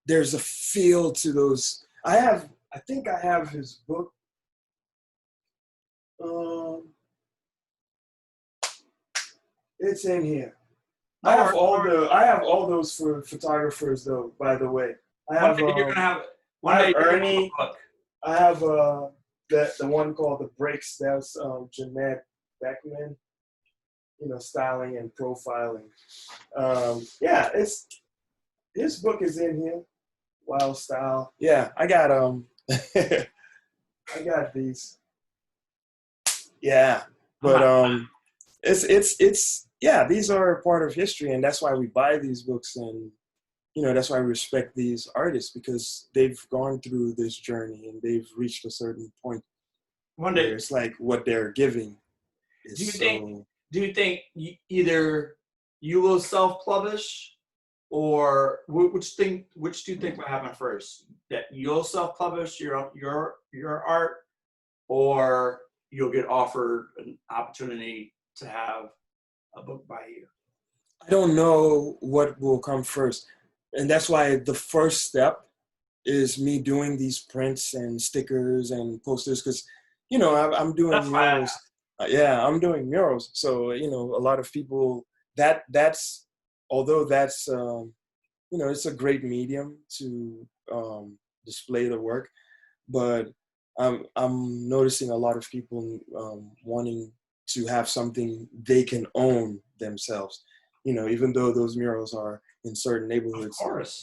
there's a feel to those. I think I have his book. It's in here. I have all those for photographers though, by the way. I have Ernie. I have the one called The Breaks. That's Jeanette Beckman, styling and profiling. His book is in here. Wild Style. Yeah, I got I got these. Yeah. But it's these are part of history, and that's why we buy these books, and that's why we respect these artists, because they've gone through this journey and they've reached a certain point. One day it's like what they're giving is do you think either you will self-publish, or which do you think will happen first? That you'll self-publish your art, or you'll get offered an opportunity to have a book by you? I don't know what will come first. And that's why the first step is me doing these prints and stickers and posters, because, I'm doing murals. I'm doing murals. So, a lot of people, that's it's a great medium to display the work. But I'm noticing a lot of people wanting to have something they can own themselves. Even though those murals are in certain neighborhoods,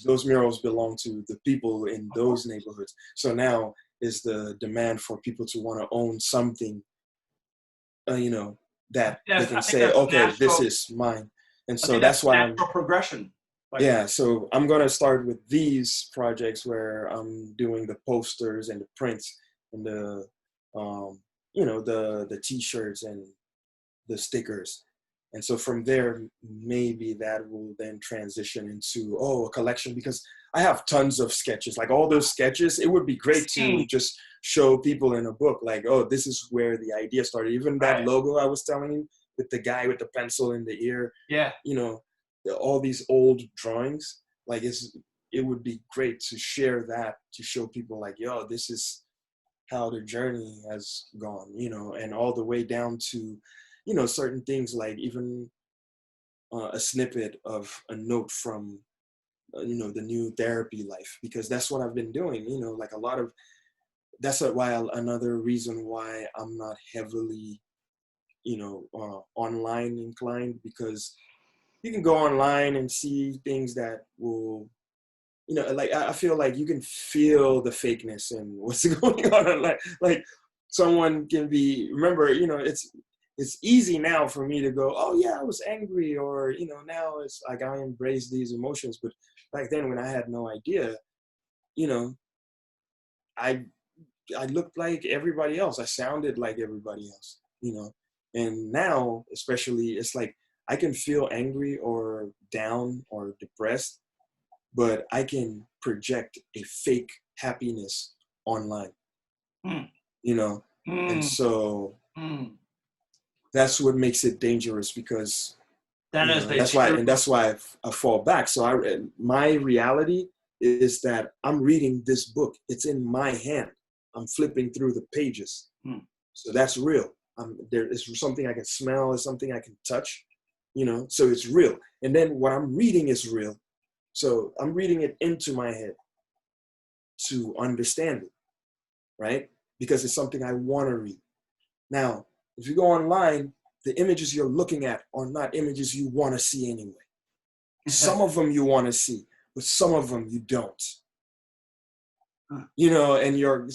those murals belong to the people in those neighborhoods. So now is the demand for people to want to own something you know, that they Yes, I can think say, that's okay, this natural. is mine. And I so think that's that's why natural progression. Like, yeah, so I'm gonna start with these projects where I'm doing the posters and the prints and the, you know, the t-shirts and the stickers. And so from there, maybe that will then transition into, oh, a collection, because I have tons of sketches. Like all those sketches, it would be great to just show people in a book, like, oh, this is where the idea started. Even that right. logo I was telling you with the guy with the pencil in the ear, Yeah. you know, all these old drawings, like it would be great to share that, to show people like, yo, this is how the journey has gone, you know, and all the way down to, you know, certain things like even a snippet of a note from, you know, the new therapy life, because that's what I've been doing, you know, like a lot of, that's why another reason why I'm not heavily, you know, online inclined, because you can go online and see things that will, you know, like I feel like you can feel the fakeness and what's going on online. Like someone can be, remember, you know, it's easy now for me to go, oh yeah, I was angry, or, you know, now it's like I embrace these emotions. But back then when I had no idea, you know, I I looked like everybody else. I sounded like everybody else, you know. And now, especially, it's like I can feel angry or down or depressed, but I can project a fake happiness online, Mm. you know. And Mm. so Mm. that's what makes it dangerous, because, That you is know, the true. that's why I fall back. So my reality is that I'm reading this book. It's in my hand. I'm flipping through the pages. Mm. So that's real. There is something I can smell, is something I can touch, you know, so it's real. And then what I'm reading is real. So I'm reading it into my head to understand it, right? Because it's something I want to read. Now, if you go online, the images you're looking at are not images you want to see anyway. Some of them you want to see, but some of them you don't. You know, and your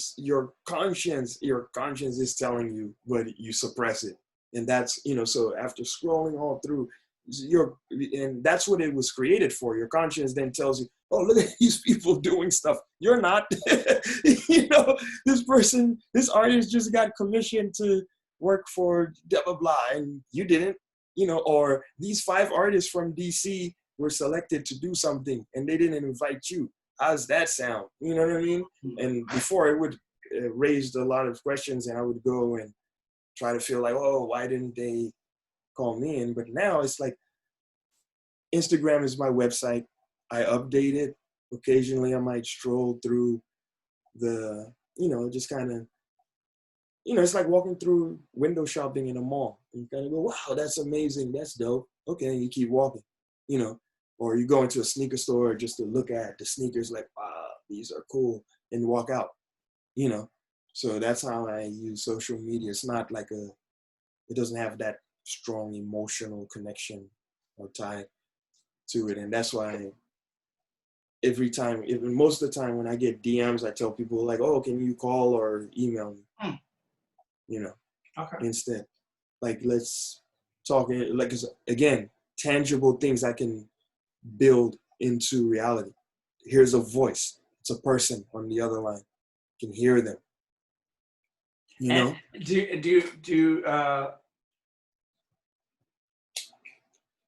conscience is telling you, but you suppress it. And that's, you know, so after scrolling all through, and that's what it was created for. Your conscience then tells you, oh, look at these people doing stuff. You're not. You know, this artist just got commissioned to work for blah, blah, blah, and you didn't, you know, or these 5 artists from DC were selected to do something and they didn't invite you. How's that sound? You know what I mean? And before, it would raise a lot of questions, and I would go and try to feel like, oh, why didn't they call me in? But now it's like, Instagram is my website. I update it. Occasionally I might stroll through the, you know, just kind of, you know, it's like walking through window shopping in a mall. And you kind of go, wow, that's amazing. That's dope. Okay, and you keep walking, you know. Or you go into a sneaker store just to look at the sneakers, like, wow, these are cool, and walk out, you know. So that's how I use social media. It's not like it doesn't have that strong emotional connection or tie to it. And that's why every time, even most of the time when I get DMs, I tell people like, oh, can you call or email me, you know, Okay. instead. Like, let's talk, like, 'cause again, tangible things I can build into reality. Here's a voice. It's a person on the other line. You can hear them. You know?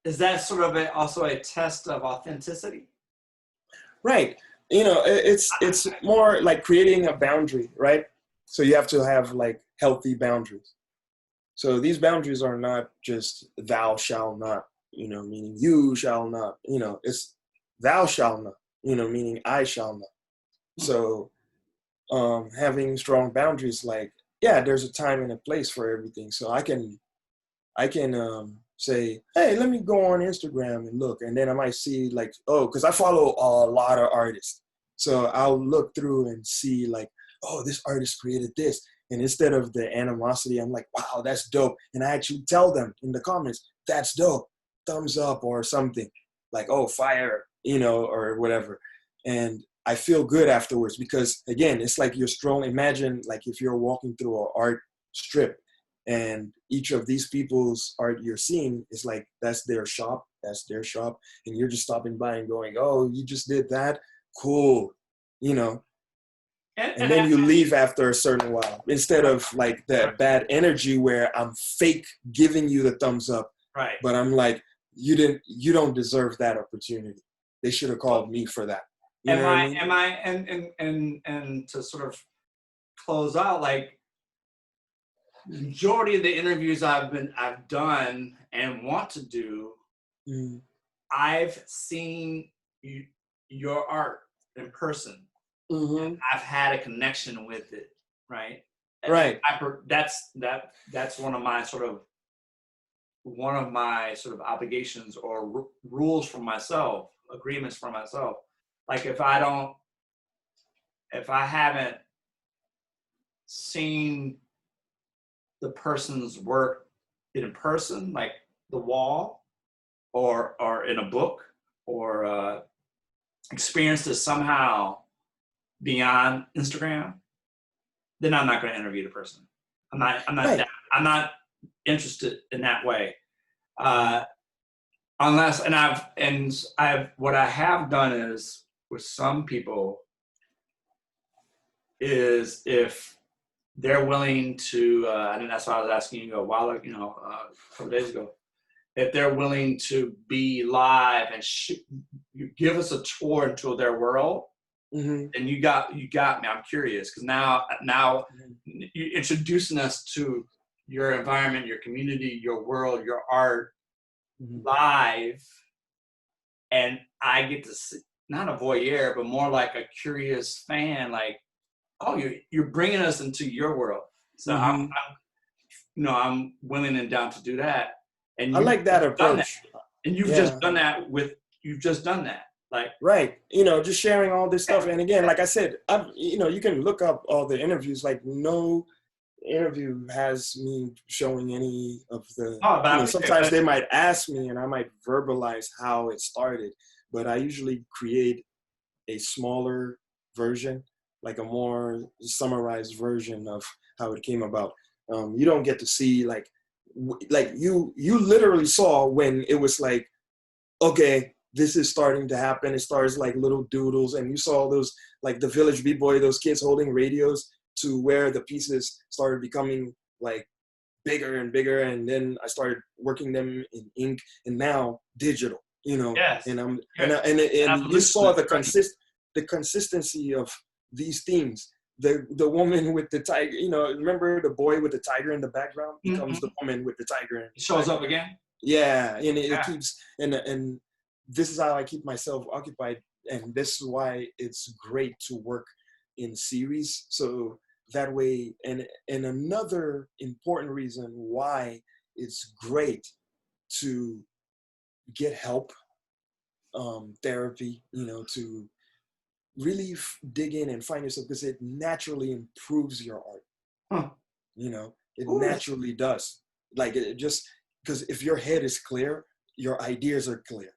Is that sort of also a test of authenticity? Right. You know, it's more like creating a boundary, right? So you have to have like healthy boundaries. So these boundaries are not just thou shall not, you know, meaning you shall not, you know, it's thou shall not, you know, meaning I shall not. So having strong boundaries, like, yeah, there's a time and a place for everything. So I can say, hey, let me go on Instagram and look. And then I might see like, oh, because I follow a lot of artists. So I'll look through and see like, oh, this artist created this. And instead of the animosity, I'm like, wow, that's dope. And I actually tell them in the comments, that's dope, thumbs up or something. Like, oh, fire, you know, or whatever. And I feel good afterwards because, again, it's like you're strolling. Imagine like if you're walking through an art strip And each of these people's art you're seeing is like, that's their shop, and you're just stopping by and going, oh, you just did that, cool, you know. And then you leave after a certain while, instead of like that bad energy where I'm fake giving you the thumbs up, right? But I'm like, you don't deserve that opportunity. They should have called me for that. You know what I mean? And to sort of close out, like, majority of the interviews I've done and want to do, I've seen your art in person. And I've had a connection with it, right? Right. That's one of my sort of obligations or rules for myself, agreements for myself. Like if I haven't seen the person's work in person, like the wall, or in a book, or experienced it somehow beyond Instagram, then I'm not going to interview the person. I'm not interested in that way, unless what I have done is with some people is if they're willing to, and that's why I was asking you a couple days ago, if they're willing to be live and you give us a tour into their world. And you got me. I'm curious because now you're introducing us to your environment, your community, your world, your art live, and I get to see, not a voyeur, but more like a curious fan. Like, oh, you're bringing us into your world. So I'm willing and down to do that. And I like that approach. And you've just done that. Like, right, just sharing all this stuff. And again, like I said, you can look up all the interviews. Like, no interview has me showing any of the, sometimes they might ask me and I might verbalize how it started, but I usually create a smaller version, like a more summarized version of how it came about. You don't get to see like you literally saw when it was like, okay, this is starting to happen. It starts like little doodles, and you saw those, like the Village B-Boy, those kids holding radios, to where the pieces started becoming like bigger and bigger. And then I started working them in ink, and now digital, Yes. And you saw the consistency of these themes. The woman with the tiger, remember the boy with the tiger in the background becomes the woman with the tiger. And it shows up again. Yeah, and it keeps, and this is how I keep myself occupied, and this is why it's great to work in series. So that way, and another important reason why it's great to get help, therapy, to really dig in and find yourself, because it naturally improves your art. It naturally does. Like, it just, because if your head is clear, your ideas are clear.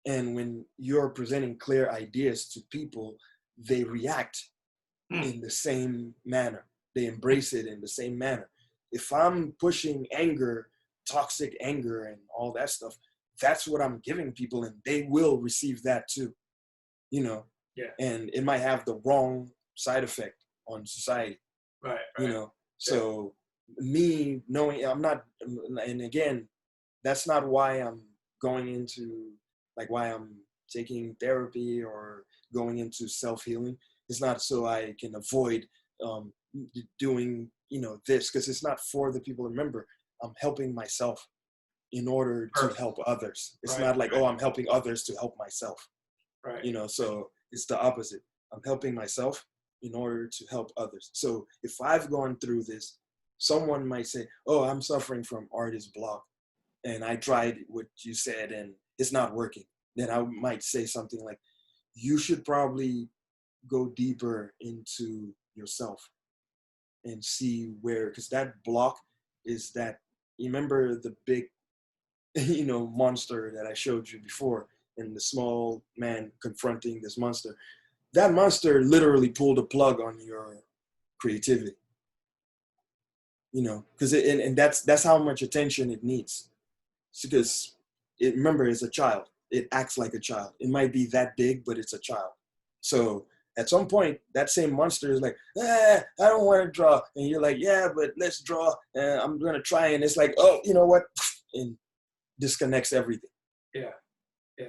And when you're presenting clear ideas to people, they react in the same manner. They embrace it in the same manner. If I'm pushing anger, toxic anger and all that stuff, that's what I'm giving people, and they will receive that too. And it might have the wrong side effect on society. Right. So me knowing I'm not, and again, that's not why I'm going into, like, why I'm taking therapy or going into self-healing. It's not so I can avoid doing, this, because it's not for the people. Remember, I'm helping myself in order to help others. It's not like, oh, I'm helping others to help myself. Right. So it's the opposite. I'm helping myself in order to help others. So if I've gone through this, someone might say, oh, I'm suffering from artist block, and I tried what you said and it's not working. Then I might say something like, you should probably go deeper into yourself and see where, because that block is that, you remember the big, monster that I showed you before, and the small man confronting this monster. That monster literally pulled a plug on your creativity. because and that's how much attention it needs. Because remember, it's a child. It acts like a child. It might be that big, but it's a child. So at some point, that same monster is like, I don't want to draw. And you're like, yeah, but let's draw. I'm going to try. And it's like, oh, you know what? And disconnects everything. Yeah.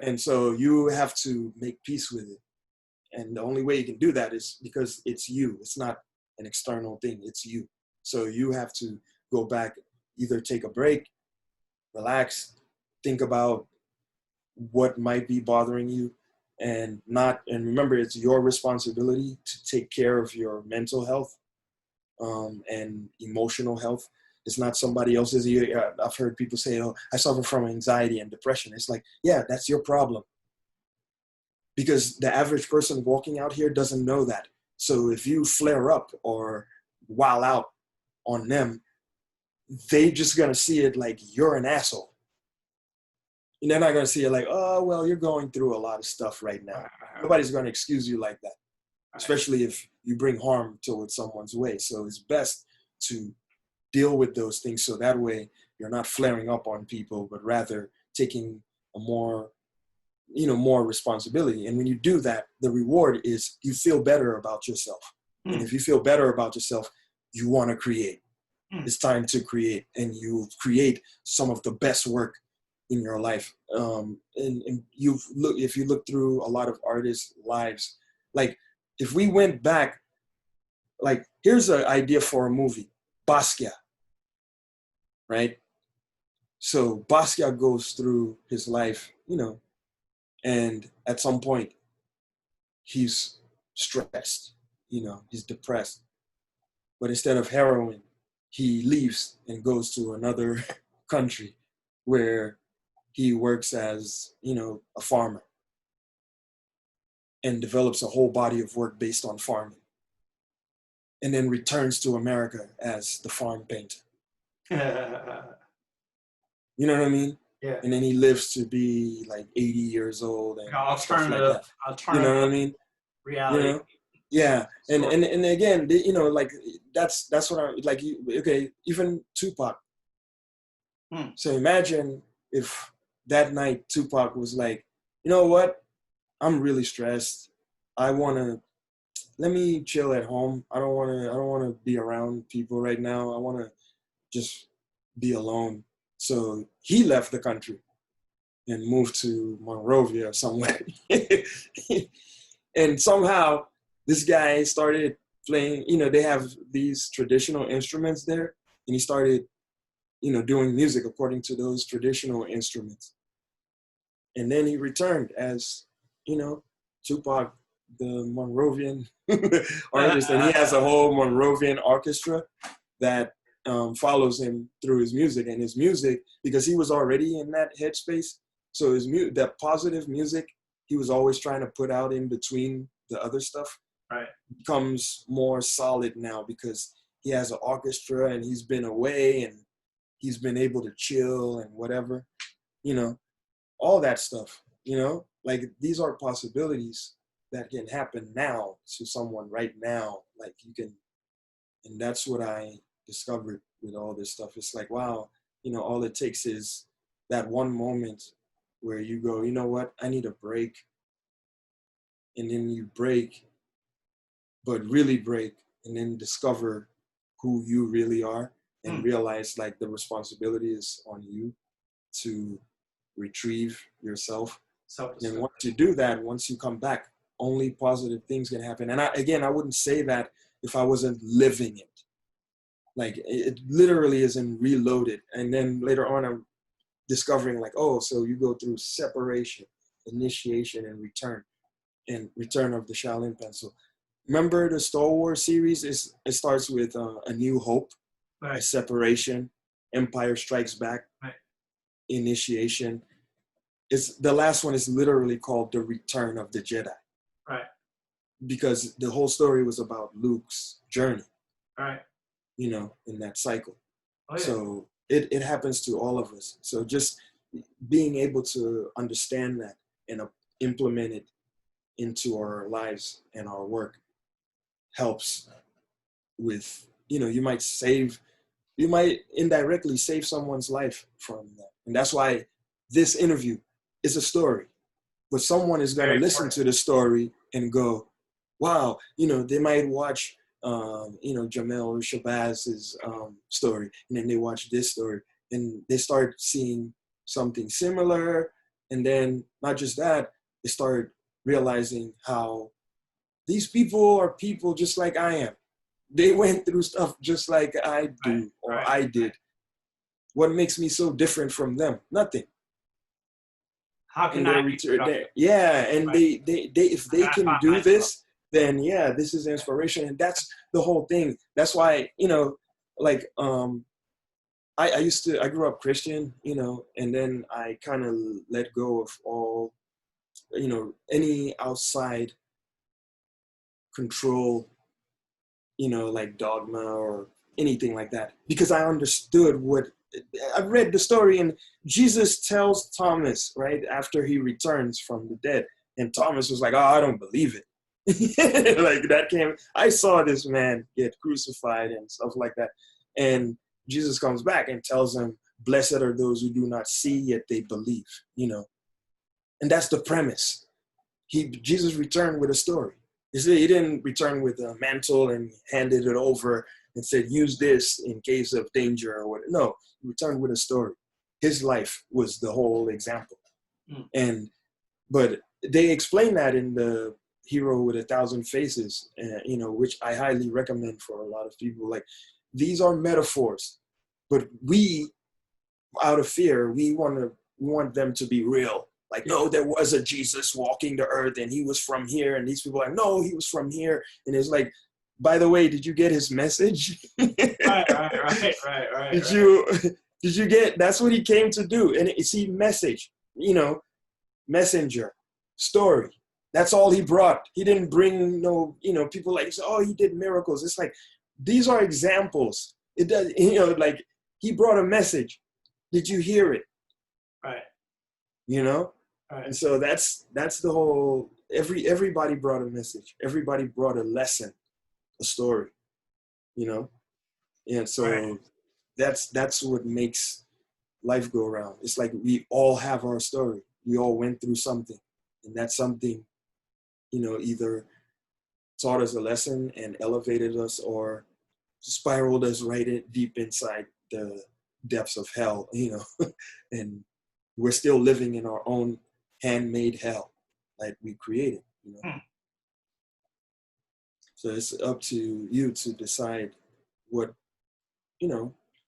And so you have to make peace with it. And the only way you can do that is because it's you. It's not an external thing. It's you. So you have to go back, either take a break, relax, think about what might be bothering you, and remember, it's your responsibility to take care of your mental health and emotional health. It's not somebody else's. I've heard people say, oh, I suffer from anxiety and depression. It's like, yeah, that's your problem. Because the average person walking out here doesn't know that. So if you flare up or wild out on them, they just gonna see it like you're an asshole. And they're not gonna see it like, oh, well, you're going through a lot of stuff right now. Nobody's gonna excuse you like that, especially if you bring harm towards someone's way. So it's best to deal with those things so that way you're not flaring up on people, but rather taking a more responsibility. And when you do that, the reward is you feel better about yourself. And if you feel better about yourself, you want to create. It's time to create, and you create some of the best work in your life. And if you look through a lot of artists' lives, like if we went back, like here's an idea for a movie, Basquiat, right? So Basquiat goes through his life, and at some point he's stressed, he's depressed. But instead of heroin, he leaves and goes to another country where he works as, a farmer and develops a whole body of work based on farming. And then returns to America as the farm painter. You know what I mean? Yeah. And then he lives to be like 80 years old and alternative you know what I mean? Reality. Yeah. And again, like that's what I like. Okay, even Tupac. So imagine if that night Tupac was like, you know what? I'm really stressed. Let me chill at home. I don't wanna be around people right now. I wanna just be alone. So he left the country and moved to Monrovia somewhere. And somehow this guy started playing, they have these traditional instruments there. And he started, doing music according to those traditional instruments. And then he returned as, Tupac, the Monrovian artist. And he has a whole Monrovian orchestra that follows him through his music. And his music, because he was already in that headspace, so that positive music he was always trying to put out in between the other stuff, right, becomes more solid now because he has an orchestra and he's been away and he's been able to chill and whatever, all that stuff, like these are possibilities that can happen now to someone right now. Like and that's what I discovered with all this stuff. It's like, wow, all it takes is that one moment where you go, you know what, I need a break. And then you break, but really break, and then discover who you really are and realize like the responsibility is on you to retrieve yourself. And once you do that, once you come back, only positive things can happen. And I wouldn't say that if I wasn't living it. Like it literally isn't reloaded. And then later on, I'm discovering like, oh, so you go through separation, initiation, and return of the Shaolin pencil. Remember the Star Wars series? It starts with A New Hope, right, separation, Empire Strikes Back, right, initiation. The last one is literally called The Return of the Jedi. Right. Because the whole story was about Luke's journey. Right. In that cycle. Oh, yeah. So it happens to all of us. So just being able to understand that and implement it into our lives and our work helps with, you might save you might indirectly save someone's life from that. And that's why this interview is a story. But someone is going to listen to the story and go, wow, they might watch, Jamel Shabazz's story, and then they watch this story, and they start seeing something similar. And then not just that, they start realizing how these people are people just like I am. They went through stuff just like I do, or I did. What makes me so different from them? Nothing. How can I be productive? Yeah, and they if they can do this, then yeah, this is inspiration, and that's the whole thing. That's why like I grew up Christian, and then I kind of let go of all any outside control, like dogma or anything like that, because I understood I read the story, and Jesus tells Thomas right after he returns from the dead, and Thomas was like, "Oh, I don't believe it." Like that I saw this man get crucified and stuff like that, and Jesus comes back and tells him, "Blessed are those who do not see yet they believe." And that's the premise. Jesus returned with a story. He didn't return with a mantle and handed it over and said, "Use this in case of danger," or what. No, he returned with a story. His life was the whole example. But they explain that in the Hero with 1,000 Faces, which I highly recommend for a lot of people. Like, these are metaphors, but we, out of fear, we want them to be real. Like, no, there was a Jesus walking the earth, and he was from here. And these people are like, no, he was from here. And it's like, by the way, did you get his message? Right. Did you get? That's what he came to do. And see, message, messenger, story. That's all he brought. He didn't bring people like, oh, he did miracles. It's like, these are examples. It does, like, he brought a message. Did you hear it? Right. Right. And so that's the whole, everybody brought a message. Everybody brought a lesson, a story, And so right. That's what makes life go around. It's like we all have our story. We all went through something. And that's something, either taught us a lesson and elevated us, or spiraled us deep inside the depths of hell, and we're still living in our own handmade hell, like we created, So it's up to you to decide what,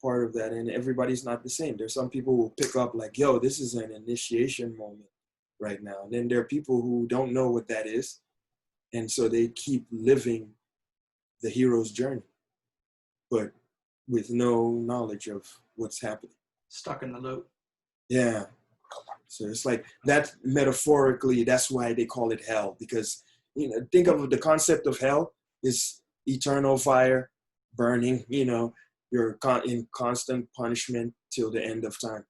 part of that. And everybody's not the same. There's some people who will pick up like, yo, this is an initiation moment right now. And then there are people who don't know what that is. And so they keep living the hero's journey, but with no knowledge of what's happening. Stuck in the loop. Yeah. So it's like that, metaphorically, that's why they call it hell, because, think of the concept of hell is eternal fire burning, you're in constant punishment till the end of time,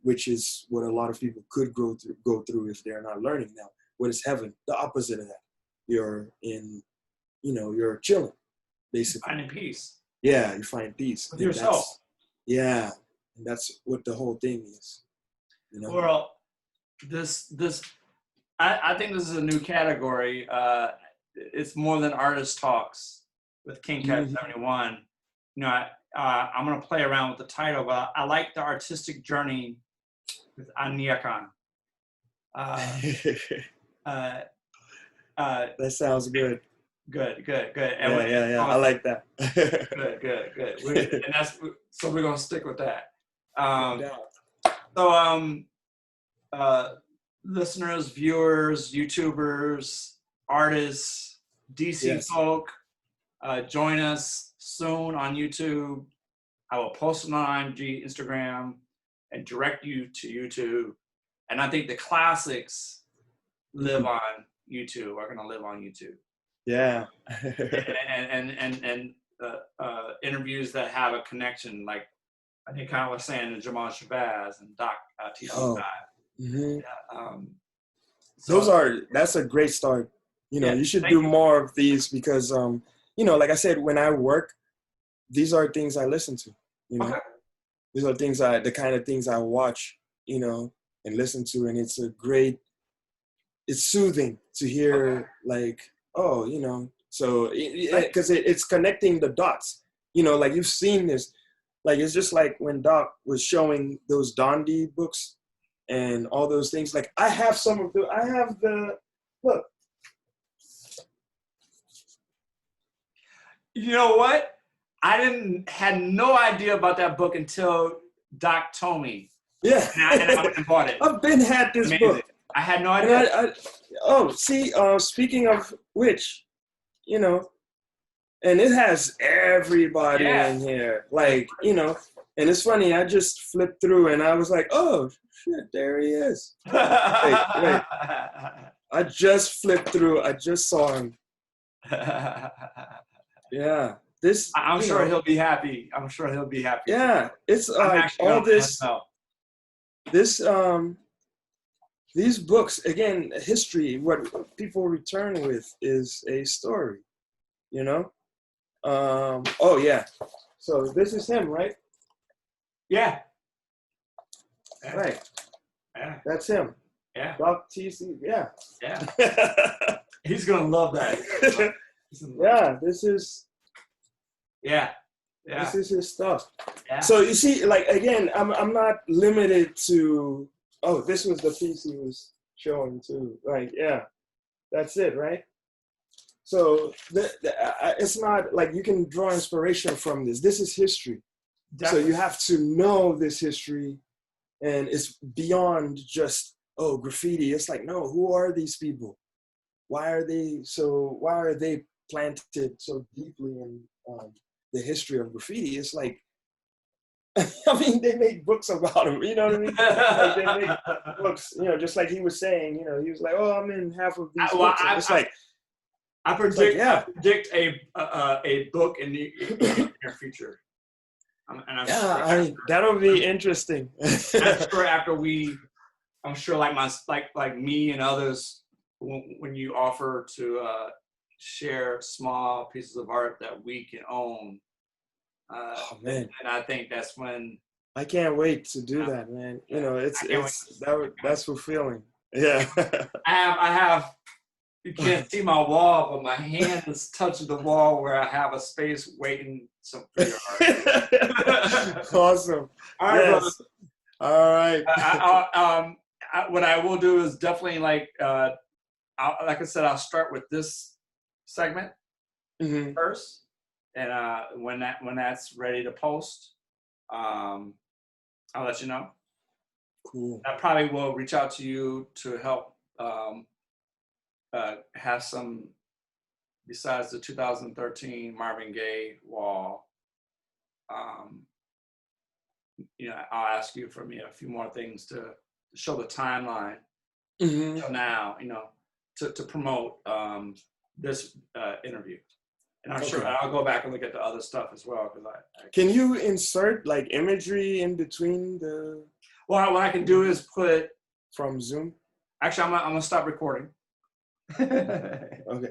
which is what a lot of people could go through if they're not learning now. What is heaven? The opposite of that. You're in, you're chilling, basically. Finding peace. Yeah, you find peace. With yourself. Yeah, and that's what the whole thing is. Well, I think this is a new category. It's more than artist talks with King Cat 71. I'm going to play around with the title, but I like the artistic journey with Aniekan. That sounds good. Good. And yeah. I like that. Good. And so we're going to stick with that. Listeners, viewers, YouTubers, artists, DC folk, join us soon on YouTube. I will post it on IG, Instagram, and direct you to YouTube. And I think the classics live on YouTube, are going to live on YouTube. Yeah. and interviews that have a connection, like Aniekan was saying, to Jamal Shabazz and Doc T.O. That's a great start. You should do more of these because, like I said, when I work, these are things I listen to. You know, Okay. these are the kind of things I watch, you know, and listen to, and it's soothing to hear, like, oh, you know, so because it's connecting the dots, you know, like you've seen this, like it's just like when Doc was showing those Dondi books and all those things. Like I have the look. You know what? Had no idea about that book until Doc told me. Yeah, And I went and bought it. I've been had this Amazing. book. I had no idea. Speaking of which, you know, and it has everybody in here, like, you know, and it's funny, I just flipped through and I was like, oh shit, there he is. Wait. I just flipped through, I just saw him. Yeah. I'm sure he'll be happy. I'm sure he'll be happy. Yeah. It's all this these books, again, history, what people return with is a story, you know? Oh yeah. So this is him, right? Yeah. Right. Yeah. That's him. Yeah. Doc TC. Yeah. Yeah. He's gonna love that. Yeah. This is. Yeah. Yeah. This is his stuff. Yeah. So you see, like again, I'm not limited to. Oh, this was the piece he was showing too. Like, yeah, that's it, right? So it's not like you can draw inspiration from this. This is history. Definitely. So you have to know this history, and it's beyond just graffiti. It's like, no, who are these people? Why are they planted so deeply in the history of graffiti? It's like, I mean, they make books about them, you know what I mean? Like they make books, you know, just like he was saying, you know, he was like, oh, I'm in half of these books. I predict a book in the near future. That'll be interesting. I'm sure I'm sure like me and others, when you offer to share small pieces of art that we can own. Oh man! And I think that's when I can't wait to do that, man. You know, that's fulfilling. Yeah. I have. You can't see my wall, but my hand is touching the wall where I have a space waiting for your art. Awesome. All right, brother. All right. What I will do is definitely like I said, I'll start with this segment first, and when that's ready to post, I'll let you know. Cool. I probably will reach out to you to help have some, besides the 2013 Marvin Gaye wall. You know, I'll ask you for me a few more things to show the timeline till now, you know, to promote this interview. And I'm sure I'll go back and look at the other stuff as well. Can you insert like imagery in between the? Well, what I can do is put from Zoom. Actually, I'm gonna stop recording. Okay.